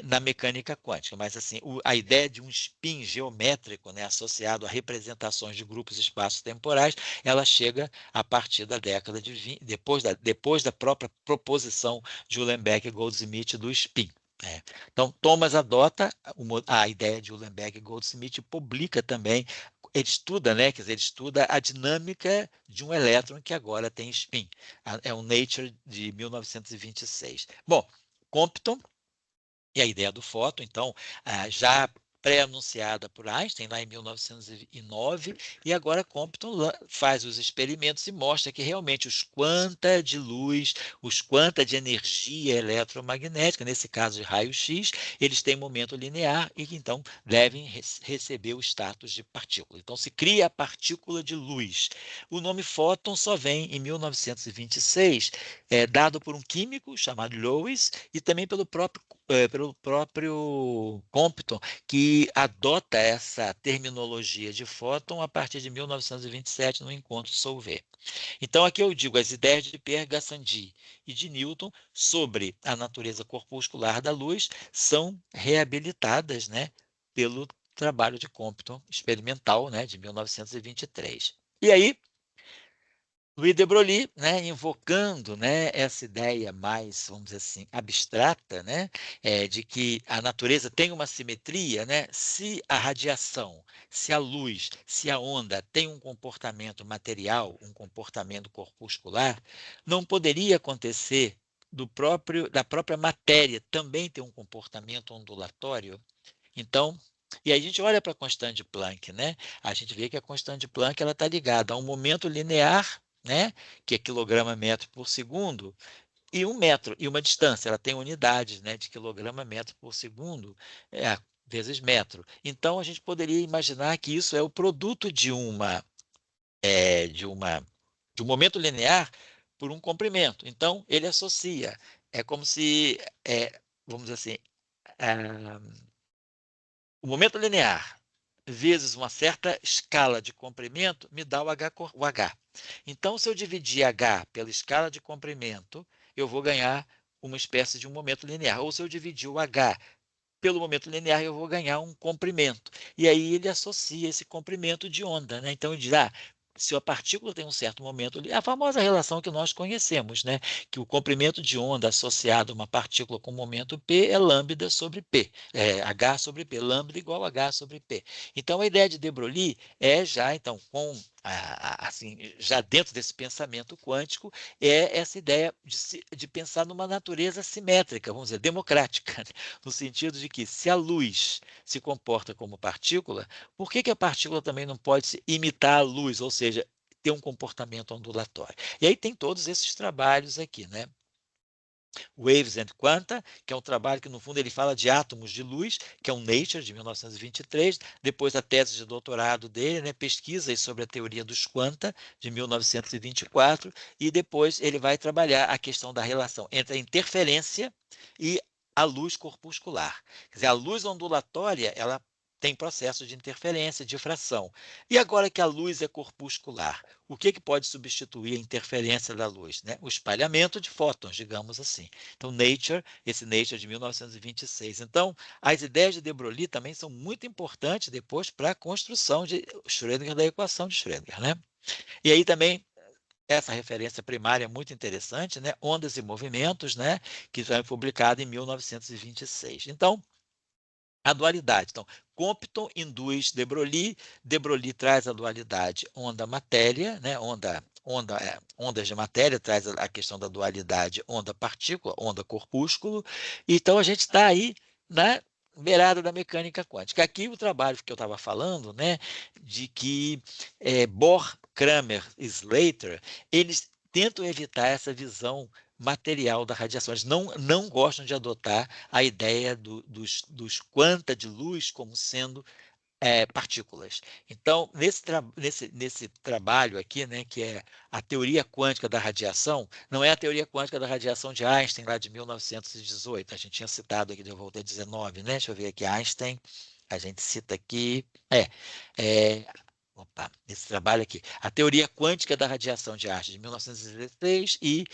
na mecânica quântica, mas assim, a ideia de um spin geométrico, né, associado a representações de grupos espaço-temporais, ela chega a partir da década de 20, depois da própria proposição de Uhlenbeck e Goldsmith do spin. Então, Thomas adota a ideia de Uhlenbeck e Goldsmith e publica também, ele estuda, né, quer dizer, ele estuda a dinâmica de um elétron que agora tem spin. É um Nature de 1926. Bom, Compton e a ideia do fóton, então, já pré-anunciada por Einstein lá em 1909, e agora Compton faz os experimentos e mostra que realmente os quanta de luz, os quanta de energia eletromagnética, nesse caso de raio-x, eles têm momento linear e que então devem receber o status de partícula. Então se cria a partícula de luz. O nome fóton só vem em 1926, dado por um químico chamado Lewis e também pelo próprio Compton, que adota essa terminologia de fóton a partir de 1927 no encontro Solvay. Então, aqui eu digo as ideias de Pierre Gassendi e de Newton sobre a natureza corpuscular da luz são reabilitadas, né, pelo trabalho de Compton experimental, né, de 1923. E aí, Louis de Broglie, né, invocando, né, essa ideia mais, vamos dizer assim, abstrata, né, de que a natureza tem uma simetria, né, se a radiação, se a luz, se a onda tem um comportamento material, um comportamento corpuscular, não poderia acontecer da própria matéria também ter um comportamento ondulatório? Então, e aí a gente olha para a constante de Planck, né? A gente vê que a constante de Planck ela está ligada a um momento linear, né? Que é quilograma metro por segundo, e 1 metro, e uma distância. Ela tem unidades, né? De quilograma metro por segundo, vezes metro. Então a gente poderia imaginar que isso é o produto de uma, de um momento linear por um comprimento. Então ele associa. É como se, vamos dizer assim, ah, o momento linear vezes uma certa escala de comprimento me dá o H. Então, se eu dividir H pela escala de comprimento, eu vou ganhar uma espécie de um momento linear. Ou se eu dividir o H pelo momento linear eu vou ganhar um comprimento. E aí ele associa esse comprimento de onda, né? Então ele diz, se a partícula tem um certo momento, a famosa relação que nós conhecemos, né? Que o comprimento de onda associado a uma partícula com momento P é lambda sobre P, H sobre P, lambda igual a H sobre P. Então a ideia de de Broglie é já, então, assim, já dentro desse pensamento quântico, é essa ideia de pensar numa natureza simétrica, vamos dizer, democrática, né? No sentido de que se a luz se comporta como partícula, por que a partícula também não pode imitar a luz, ou seja, ter um comportamento ondulatório? E aí tem todos esses trabalhos aqui, né? Waves and Quanta, que é um trabalho que, no fundo, ele fala de átomos de luz, que é um Nature, de 1923, depois a tese de doutorado dele, né, pesquisas sobre a teoria dos quanta, de 1924, e depois ele vai trabalhar a questão da relação entre a interferência e a luz corpuscular. Quer dizer, a luz ondulatória, ela tem processo de interferência, difração. E agora que a luz é corpuscular, o que pode substituir a interferência da luz, né? O espalhamento de fótons, digamos assim. Então, Nature, esse Nature de 1926. Então, as ideias de de Broglie também são muito importantes depois para a construção de Schrödinger, da equação de Schrödinger, né? E aí também essa referência primária é muito interessante, né? Ondas e movimentos, né? Que foi publicado em 1926. Então, a dualidade. Então, Compton induz de Broglie traz a dualidade onda-matéria, né? Ondas de matéria, traz a questão da dualidade onda-partícula, onda-corpúsculo. Então, a gente está aí na beirada da mecânica quântica. Aqui o trabalho que eu estava falando, né, de que Bohr, Kramer e Slater, eles tentam evitar essa visão material da radiação. Eles não gostam de adotar a ideia dos quanta de luz como sendo partículas. Então, nesse trabalho aqui, né, que é a teoria quântica da radiação, não é a teoria quântica da radiação de Einstein, lá de 1918, a gente tinha citado aqui, eu voltei a 19, né? Deixa eu ver aqui, Einstein, a gente cita aqui, opa, esse trabalho aqui, a teoria quântica da radiação de Einstein, de 1916, e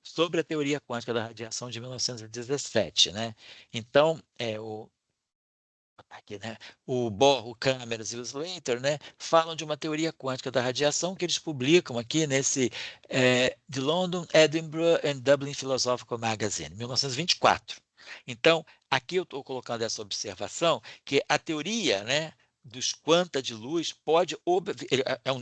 sobre a teoria quântica da radiação de 1917, né? Então, aqui, né? O Bohr, o Cameras e o Slater, né, falam de uma teoria quântica da radiação que eles publicam aqui nesse de London, Edinburgh and Dublin Philosophical Magazine, 1924. Então, aqui eu estou colocando essa observação que a teoria, né, dos quanta de luz pode eu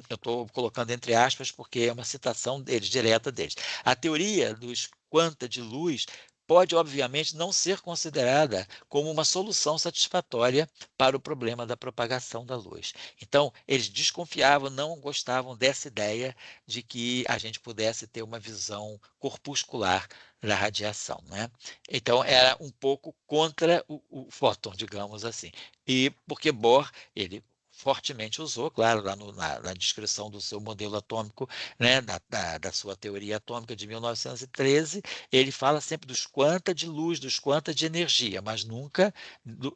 estou colocando entre aspas porque é uma citação deles, direta deles. A teoria dos quanta de luz pode, obviamente, não ser considerada como uma solução satisfatória para o problema da propagação da luz. Então, eles desconfiavam, não gostavam dessa ideia de que a gente pudesse ter uma visão corpuscular da radiação, né? Então, era um pouco contra o fóton, digamos assim. E porque Bohr, ele fortemente usou, claro, lá na descrição do seu modelo atômico, né, da sua teoria atômica de 1913, ele fala sempre dos quanta de luz, dos quanta de energia, mas nunca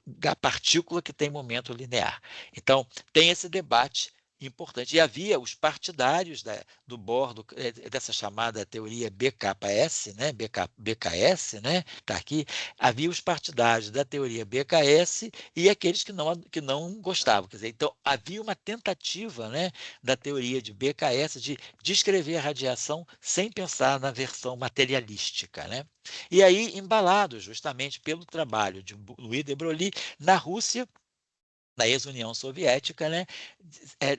da partícula que tem momento linear. Então, tem esse debate importante. E havia os partidários do Bohr, dessa chamada teoria BKS, né? BKS, né? Está aqui. Havia os partidários da teoria BKS e aqueles que não gostavam. Quer dizer, então, havia uma tentativa, né, da teoria de BKS de descrever a radiação sem pensar na versão materialística, né? E aí, embalado justamente pelo trabalho de Louis de Broglie, na Rússia, na ex-União Soviética, né,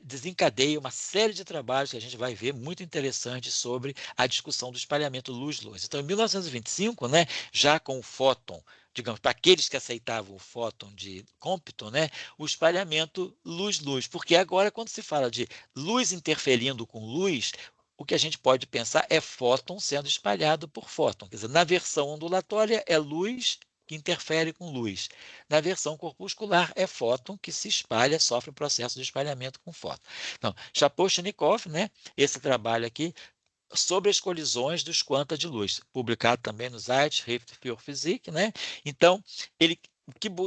desencadeia uma série de trabalhos que a gente vai ver muito interessantes sobre a discussão do espalhamento luz-luz. Então, em 1925, né, já com o fóton, digamos, para aqueles que aceitavam o fóton de Compton, né, o espalhamento luz-luz, porque agora, quando se fala de luz interferindo com luz, o que a gente pode pensar é fóton sendo espalhado por fóton. Quer dizer, na versão ondulatória é luz que interfere com luz. Na versão corpuscular, é fóton que se espalha, sofre o processo de espalhamento com fóton. Então, Shaposhnikov, né, esse trabalho aqui, sobre as colisões dos quanta de luz, publicado também no Zeitschrift für Physik, né? Então, ele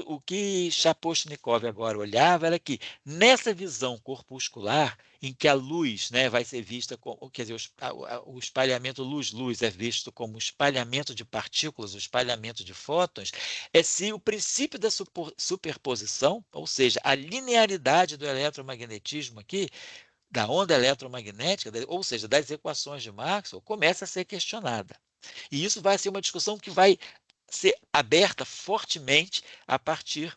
o que Shaposhnikov agora olhava era que, nessa visão corpuscular, em que a luz, né, vai ser vista como, quer dizer, o espalhamento luz-luz é visto como espalhamento de partículas, o espalhamento de fótons, é se o princípio da superposição, ou seja, a linearidade do eletromagnetismo aqui, da onda eletromagnética, ou seja, das equações de Maxwell, começa a ser questionada. E isso vai ser uma discussão que vai ser aberta fortemente a partir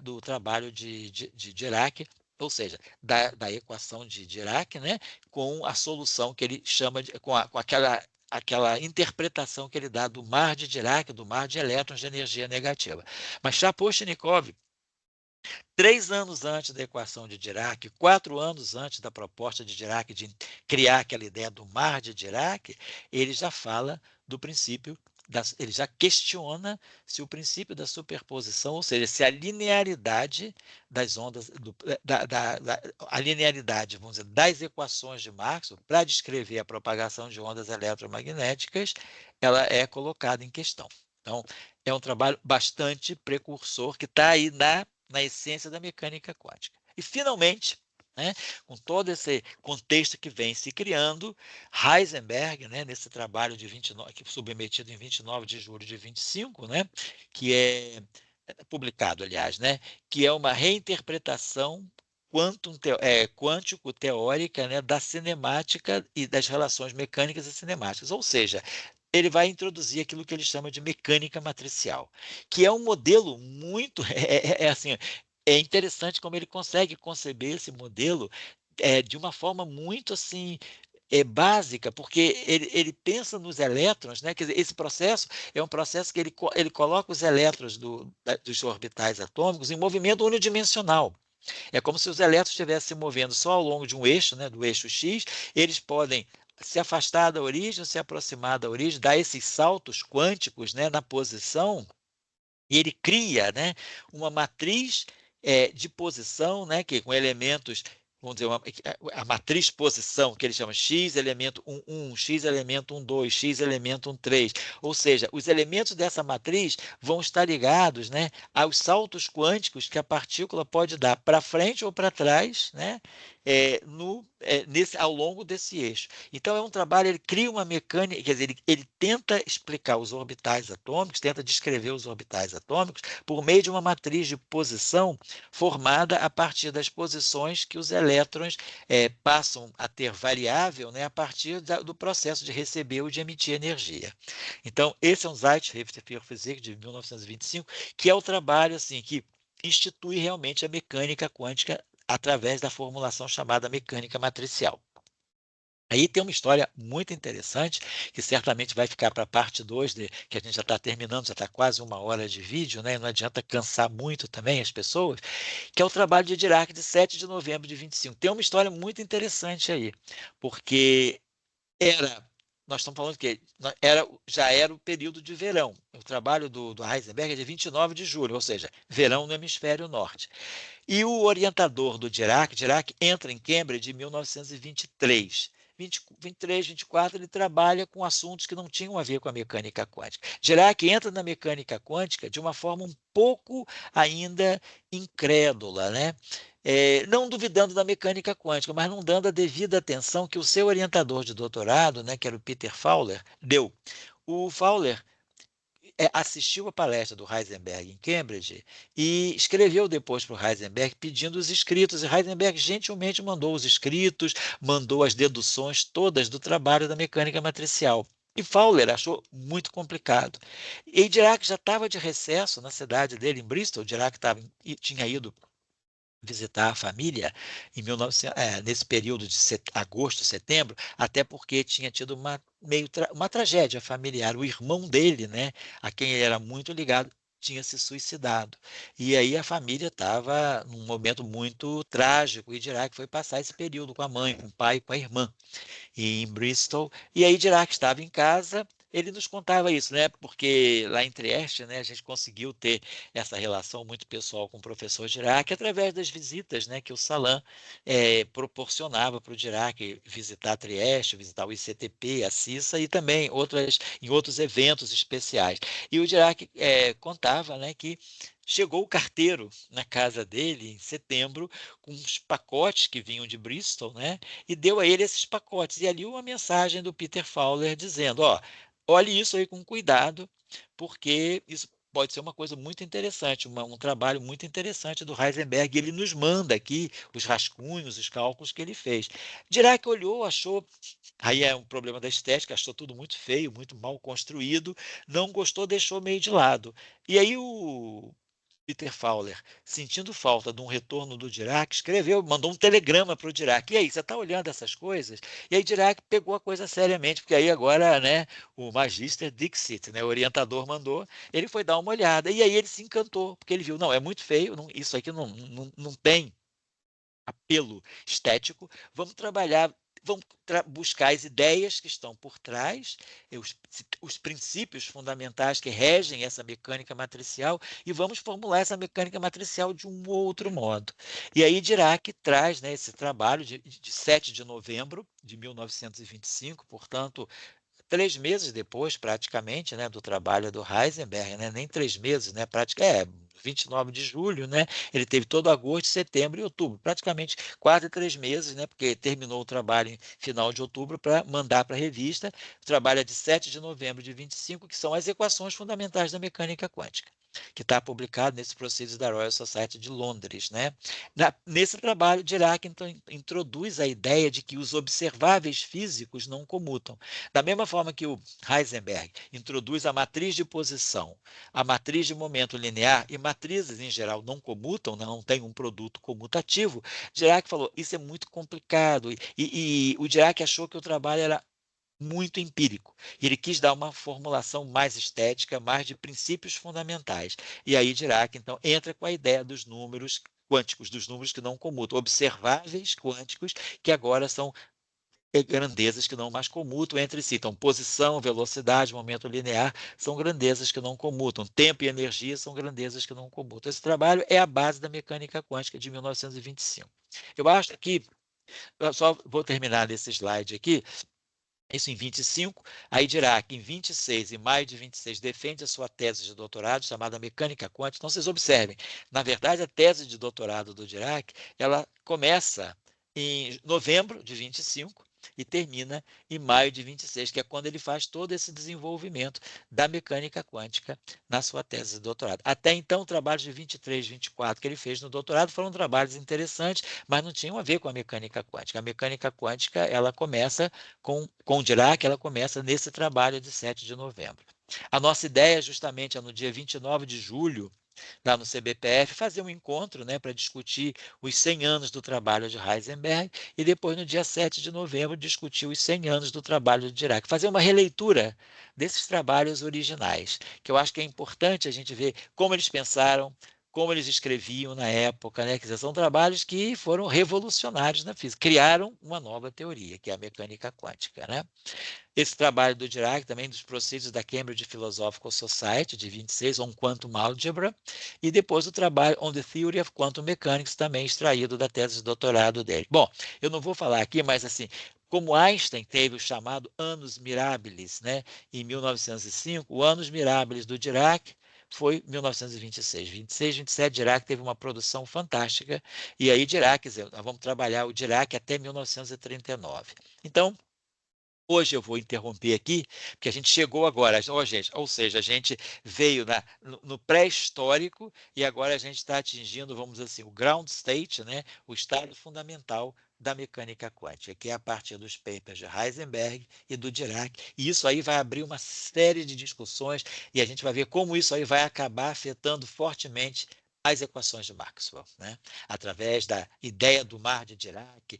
do trabalho de Dirac, ou seja, da equação de Dirac, né, com a solução que ele chama de, com aquela interpretação que ele dá do mar de Dirac, do mar de elétrons de energia negativa. Mas Shaposhnikov, 3 anos antes da equação de Dirac, 4 anos antes da proposta de Dirac de criar aquela ideia do mar de Dirac, ele já fala do princípio, ele já questiona se o princípio da superposição, ou seja, se a linearidade das ondas, a linearidade, vamos dizer, das equações de Maxwell para descrever a propagação de ondas eletromagnéticas, ela é colocada em questão. Então, é um trabalho bastante precursor que está aí na essência da mecânica quântica. E, finalmente, né, com todo esse contexto que vem se criando, Heisenberg, né, nesse trabalho de 29, que submetido em 29 de julho de 25, né, que é publicado, aliás, né, que é uma reinterpretação quântico-teórica, né, da cinemática e das relações mecânicas e cinemáticas. Ou seja, ele vai introduzir aquilo que ele chama de mecânica matricial, que é um modelo muito assim, é interessante como ele consegue conceber esse modelo de uma forma muito assim básica, porque ele pensa nos elétrons, né? Quer dizer, esse processo é um processo que ele coloca os elétrons dos orbitais atômicos em movimento unidimensional. É como se os elétrons estivessem se movendo só ao longo de um eixo, né, do eixo X, eles podem se afastar da origem, se aproximar da origem, dar esses saltos quânticos, né, na posição, e ele cria, né, uma matriz de posição, né, que com elementos, vamos dizer, a matriz posição, que ele chama X elemento 1, X elemento 1, 2, X elemento 1, 3. Ou seja, os elementos dessa matriz vão estar ligados, né, aos saltos quânticos que a partícula pode dar para frente ou para trás, né, ao longo desse eixo. Então, é um trabalho, ele cria uma mecânica, quer dizer, ele tenta explicar os orbitais atômicos, tenta descrever os orbitais atômicos por meio de uma matriz de posição formada a partir das posições que os elétrons passam a ter variável, né, a partir do processo de receber ou de emitir energia. Então, esse é um Zeitschrift für Physik de 1925, que é o trabalho assim, que institui realmente a mecânica quântica através da formulação chamada mecânica matricial. Aí tem uma história muito interessante, que certamente vai ficar para a parte 2, que a gente já está terminando, já está quase 1 hora de vídeo, né? Não adianta cansar muito também as pessoas, que é o trabalho de Dirac de 7 de novembro de 25. Tem uma história muito interessante aí, porque nós estamos falando que já era o período de verão. O trabalho do Heisenberg é de 29 de julho, ou seja, verão no hemisfério norte. E o orientador do Dirac entra em Cambridge em 1923. 23, 24, ele trabalha com assuntos que não tinham a ver com a mecânica quântica. Dirac entra na mecânica quântica de uma forma um pouco ainda incrédula, né? Não duvidando da mecânica quântica, mas não dando a devida atenção que o seu orientador de doutorado, né, que era o Peter Fowler, deu. O Fowler assistiu a palestra do Heisenberg em Cambridge e escreveu depois para o Heisenberg pedindo os escritos. E Heisenberg gentilmente mandou os escritos, mandou as deduções todas do trabalho da mecânica matricial. E Fowler achou muito complicado. E Dirac já estava de recesso na cidade dele, em Bristol. Dirac tinha ido visitar a família em 1900, nesse período de agosto, setembro, até porque tinha tido uma tragédia familiar. O irmão dele, né, a quem ele era muito ligado, tinha se suicidado. E aí a família estava num momento muito trágico e Dirac foi passar esse período com a mãe, com o pai, com a irmã em Bristol. E aí Dirac estava em casa, ele nos contava isso, né? Porque lá em Trieste, né, a gente conseguiu ter essa relação muito pessoal com o professor Dirac através das visitas, né, que o Salan proporcionava para o Dirac visitar Trieste, visitar o ICTP, a CISA e também em outros eventos especiais. E o Dirac contava, né, que chegou o carteiro na casa dele em setembro com uns pacotes que vinham de Bristol, né, e deu a ele esses pacotes. E ali uma mensagem do Peter Fowler dizendo: "Ó, olhe isso aí com cuidado, porque isso pode ser uma coisa muito interessante, um trabalho muito interessante do Heisenberg". Ele nos manda aqui os rascunhos, os cálculos que ele fez. Dirac olhou, achou, aí é um problema da estética, achou tudo muito feio, muito mal construído, não gostou, deixou meio de lado. E aí o Peter Fowler, sentindo falta de um retorno do Dirac, escreveu, mandou um telegrama para o Dirac. E aí, você está olhando essas coisas? E aí Dirac pegou a coisa seriamente, porque aí agora, né, o Magister Dixit, né, o orientador mandou, ele foi dar uma olhada. E aí ele se encantou, porque ele viu, não, é muito feio, isso aqui não tem apelo estético, vamos trabalhar, vamos buscar as ideias que estão por trás, os princípios fundamentais que regem essa mecânica matricial, e vamos formular essa mecânica matricial de um outro modo. E aí Dirac traz, né, esse trabalho de 7 de novembro de 1925, portanto, 3 meses depois, praticamente, né, do trabalho do Heisenberg, né, nem 3 meses, né, 29 de julho, né, ele teve todo agosto, setembro e outubro, praticamente quase 3 meses, né, porque terminou o trabalho em final de outubro para mandar para a revista. O trabalho é de 7 de novembro de 25, que são as equações fundamentais da mecânica quântica, que está publicado nesse Proceedings da Royal Society de Londres, né? Nesse trabalho, Dirac então introduz a ideia de que os observáveis físicos não comutam. Da mesma forma que o Heisenberg introduz a matriz de posição, a matriz de momento linear, e matrizes em geral não comutam, não tem um produto comutativo, Dirac falou, isso é muito complicado, e o Dirac achou que o trabalho era muito empírico. E ele quis dar uma formulação mais estética, mais de princípios fundamentais. E aí Dirac, então, entra com a ideia dos números quânticos, dos números que não comutam, observáveis quânticos, que agora são grandezas que não mais comutam entre si. Então, posição, velocidade, momento linear são grandezas que não comutam. Tempo e energia são grandezas que não comutam. Esse trabalho é a base da mecânica quântica de 1925. Eu acho que, eu só vou terminar nesse slide aqui, isso em 25, aí Dirac, em 26, em maio de 26, defende a sua tese de doutorado, chamada Mecânica Quântica. Então, vocês observem, na verdade, a tese de doutorado do Dirac, ela começa em novembro de 25 e termina em maio de 26, que é quando ele faz todo esse desenvolvimento da mecânica quântica na sua tese de doutorado. Até então, trabalhos de 23, 24 que ele fez no doutorado foram trabalhos interessantes, mas não tinham a ver com a mecânica quântica. A mecânica quântica, ela começa com Dirac, ela começa nesse trabalho de 7 de novembro. A nossa ideia, justamente, é no dia 29 de julho, lá no CBPF, fazer um encontro, né, para discutir os 100 anos do trabalho de Heisenberg e depois, no dia 7 de novembro, discutir os 100 anos do trabalho de Dirac. Fazer uma releitura desses trabalhos originais, que eu acho que é importante a gente ver como eles pensaram, como eles escreviam na época, né? Quer dizer, são trabalhos que foram revolucionários na física, criaram uma nova teoria, que é a mecânica quântica, né? Esse trabalho do Dirac, também dos Proceedings da Cambridge Philosophical Society, de 26, On Quantum Algebra, e depois o trabalho On the Theory of Quantum Mechanics, também extraído da tese de doutorado dele. Bom, eu não vou falar aqui, mas assim, como Einstein teve o chamado Annus Mirabilis, né, em 1905, o Annus Mirabilis do Dirac foi 1926. 26, 27, Dirac teve uma produção fantástica, e aí Dirac, quer dizer, nós vamos trabalhar o Dirac até 1939. Então, hoje eu vou interromper aqui, porque a gente chegou agora, gente, ou seja, a gente veio no pré-histórico e agora a gente está atingindo, vamos dizer assim, o ground state, né, o estado fundamental da mecânica quântica, que é a partir dos papers de Heisenberg e do Dirac. E isso aí vai abrir uma série de discussões e a gente vai ver como isso aí vai acabar afetando fortemente as equações de Maxwell, né? Através da ideia do mar de Dirac,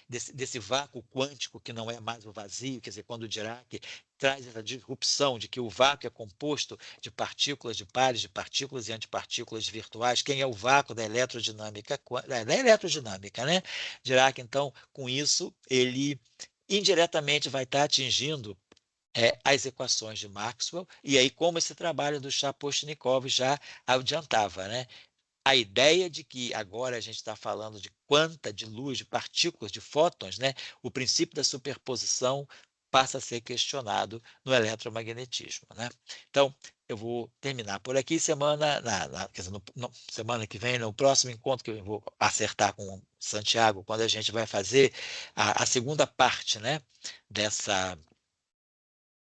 desse vácuo quântico que não é mais o vazio, quer dizer, quando o Dirac traz essa disrupção de que o vácuo é composto de pares de partículas e antipartículas virtuais. Quem é o vácuo da eletrodinâmica, da eletrodinâmica, né? Dirac, então, com isso, ele indiretamente vai estar atingindo as equações de Maxwell, e aí como esse trabalho do Shaposhnikov já adiantava, né? A ideia de que agora a gente está falando de quanta de luz, de partículas, de fótons, né? O princípio da superposição passa a ser questionado no eletromagnetismo, né? Então, eu vou terminar por aqui. Quer dizer, semana que vem, no próximo encontro que eu vou acertar com o Santiago, quando a gente vai fazer a segunda parte, né, dessa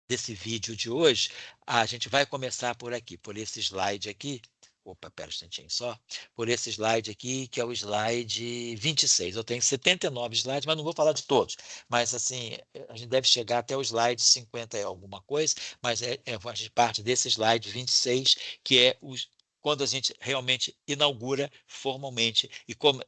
desse vídeo de hoje, a gente vai começar por aqui, por esse slide aqui. Opa, pera um instantinho só. Por esse slide aqui, que é o slide 26. Eu tenho 79 slides, mas não vou falar de todos. Mas, assim, a gente deve chegar até o slide 50 e alguma coisa, mas a gente parte desse slide 26, que é quando a gente realmente inaugura formalmente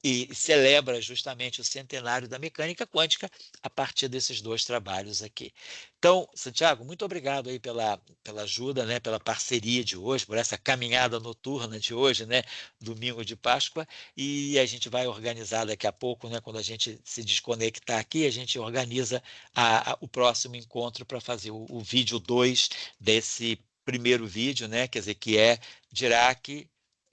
e celebra justamente o centenário da mecânica quântica a partir desses dois trabalhos aqui. Então, Santiago, muito obrigado aí pela ajuda, né, pela parceria de hoje, por essa caminhada noturna de hoje, né, domingo de Páscoa, e a gente vai organizar daqui a pouco, né, quando a gente se desconectar aqui, a gente organiza o próximo encontro para fazer o vídeo 2 desse primeiro vídeo, né, quer dizer, que é Dirac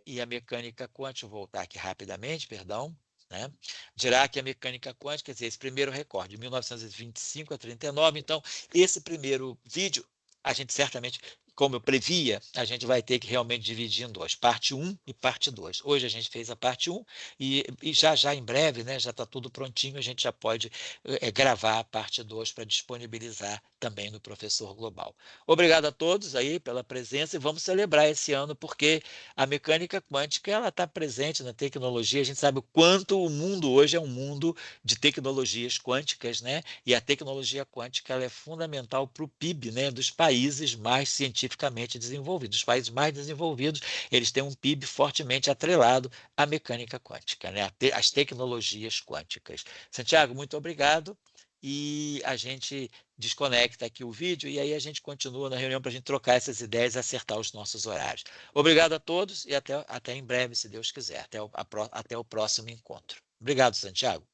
e a mecânica quântica. Vou voltar aqui rapidamente, perdão. Né? Dirac e a mecânica quântica, quer dizer, esse primeiro recorde, de 1925 a 39. Então, esse primeiro vídeo, a gente certamente, como eu previa, a gente vai ter que realmente dividir em dois, parte 1 e parte 2. Hoje a gente fez a parte 1 e já em breve, né, já está tudo prontinho, a gente já pode gravar a parte 2 para disponibilizar também no Professor Global. Obrigado a todos aí pela presença e vamos celebrar esse ano, porque a mecânica quântica ela está presente na tecnologia. A gente sabe o quanto o mundo hoje é um mundo de tecnologias quânticas, né? E a tecnologia quântica ela é fundamental para o PIB, né? Dos países mais cientificamente desenvolvidos. Os países mais desenvolvidos eles têm um PIB fortemente atrelado à mecânica quântica, né? Às tecnologias quânticas. Santiago, muito obrigado. E a gente desconecta aqui o vídeo e aí a gente continua na reunião para a gente trocar essas ideias e acertar os nossos horários. Obrigado a todos e até em breve, se Deus quiser. Até o próximo encontro. Obrigado, Santiago.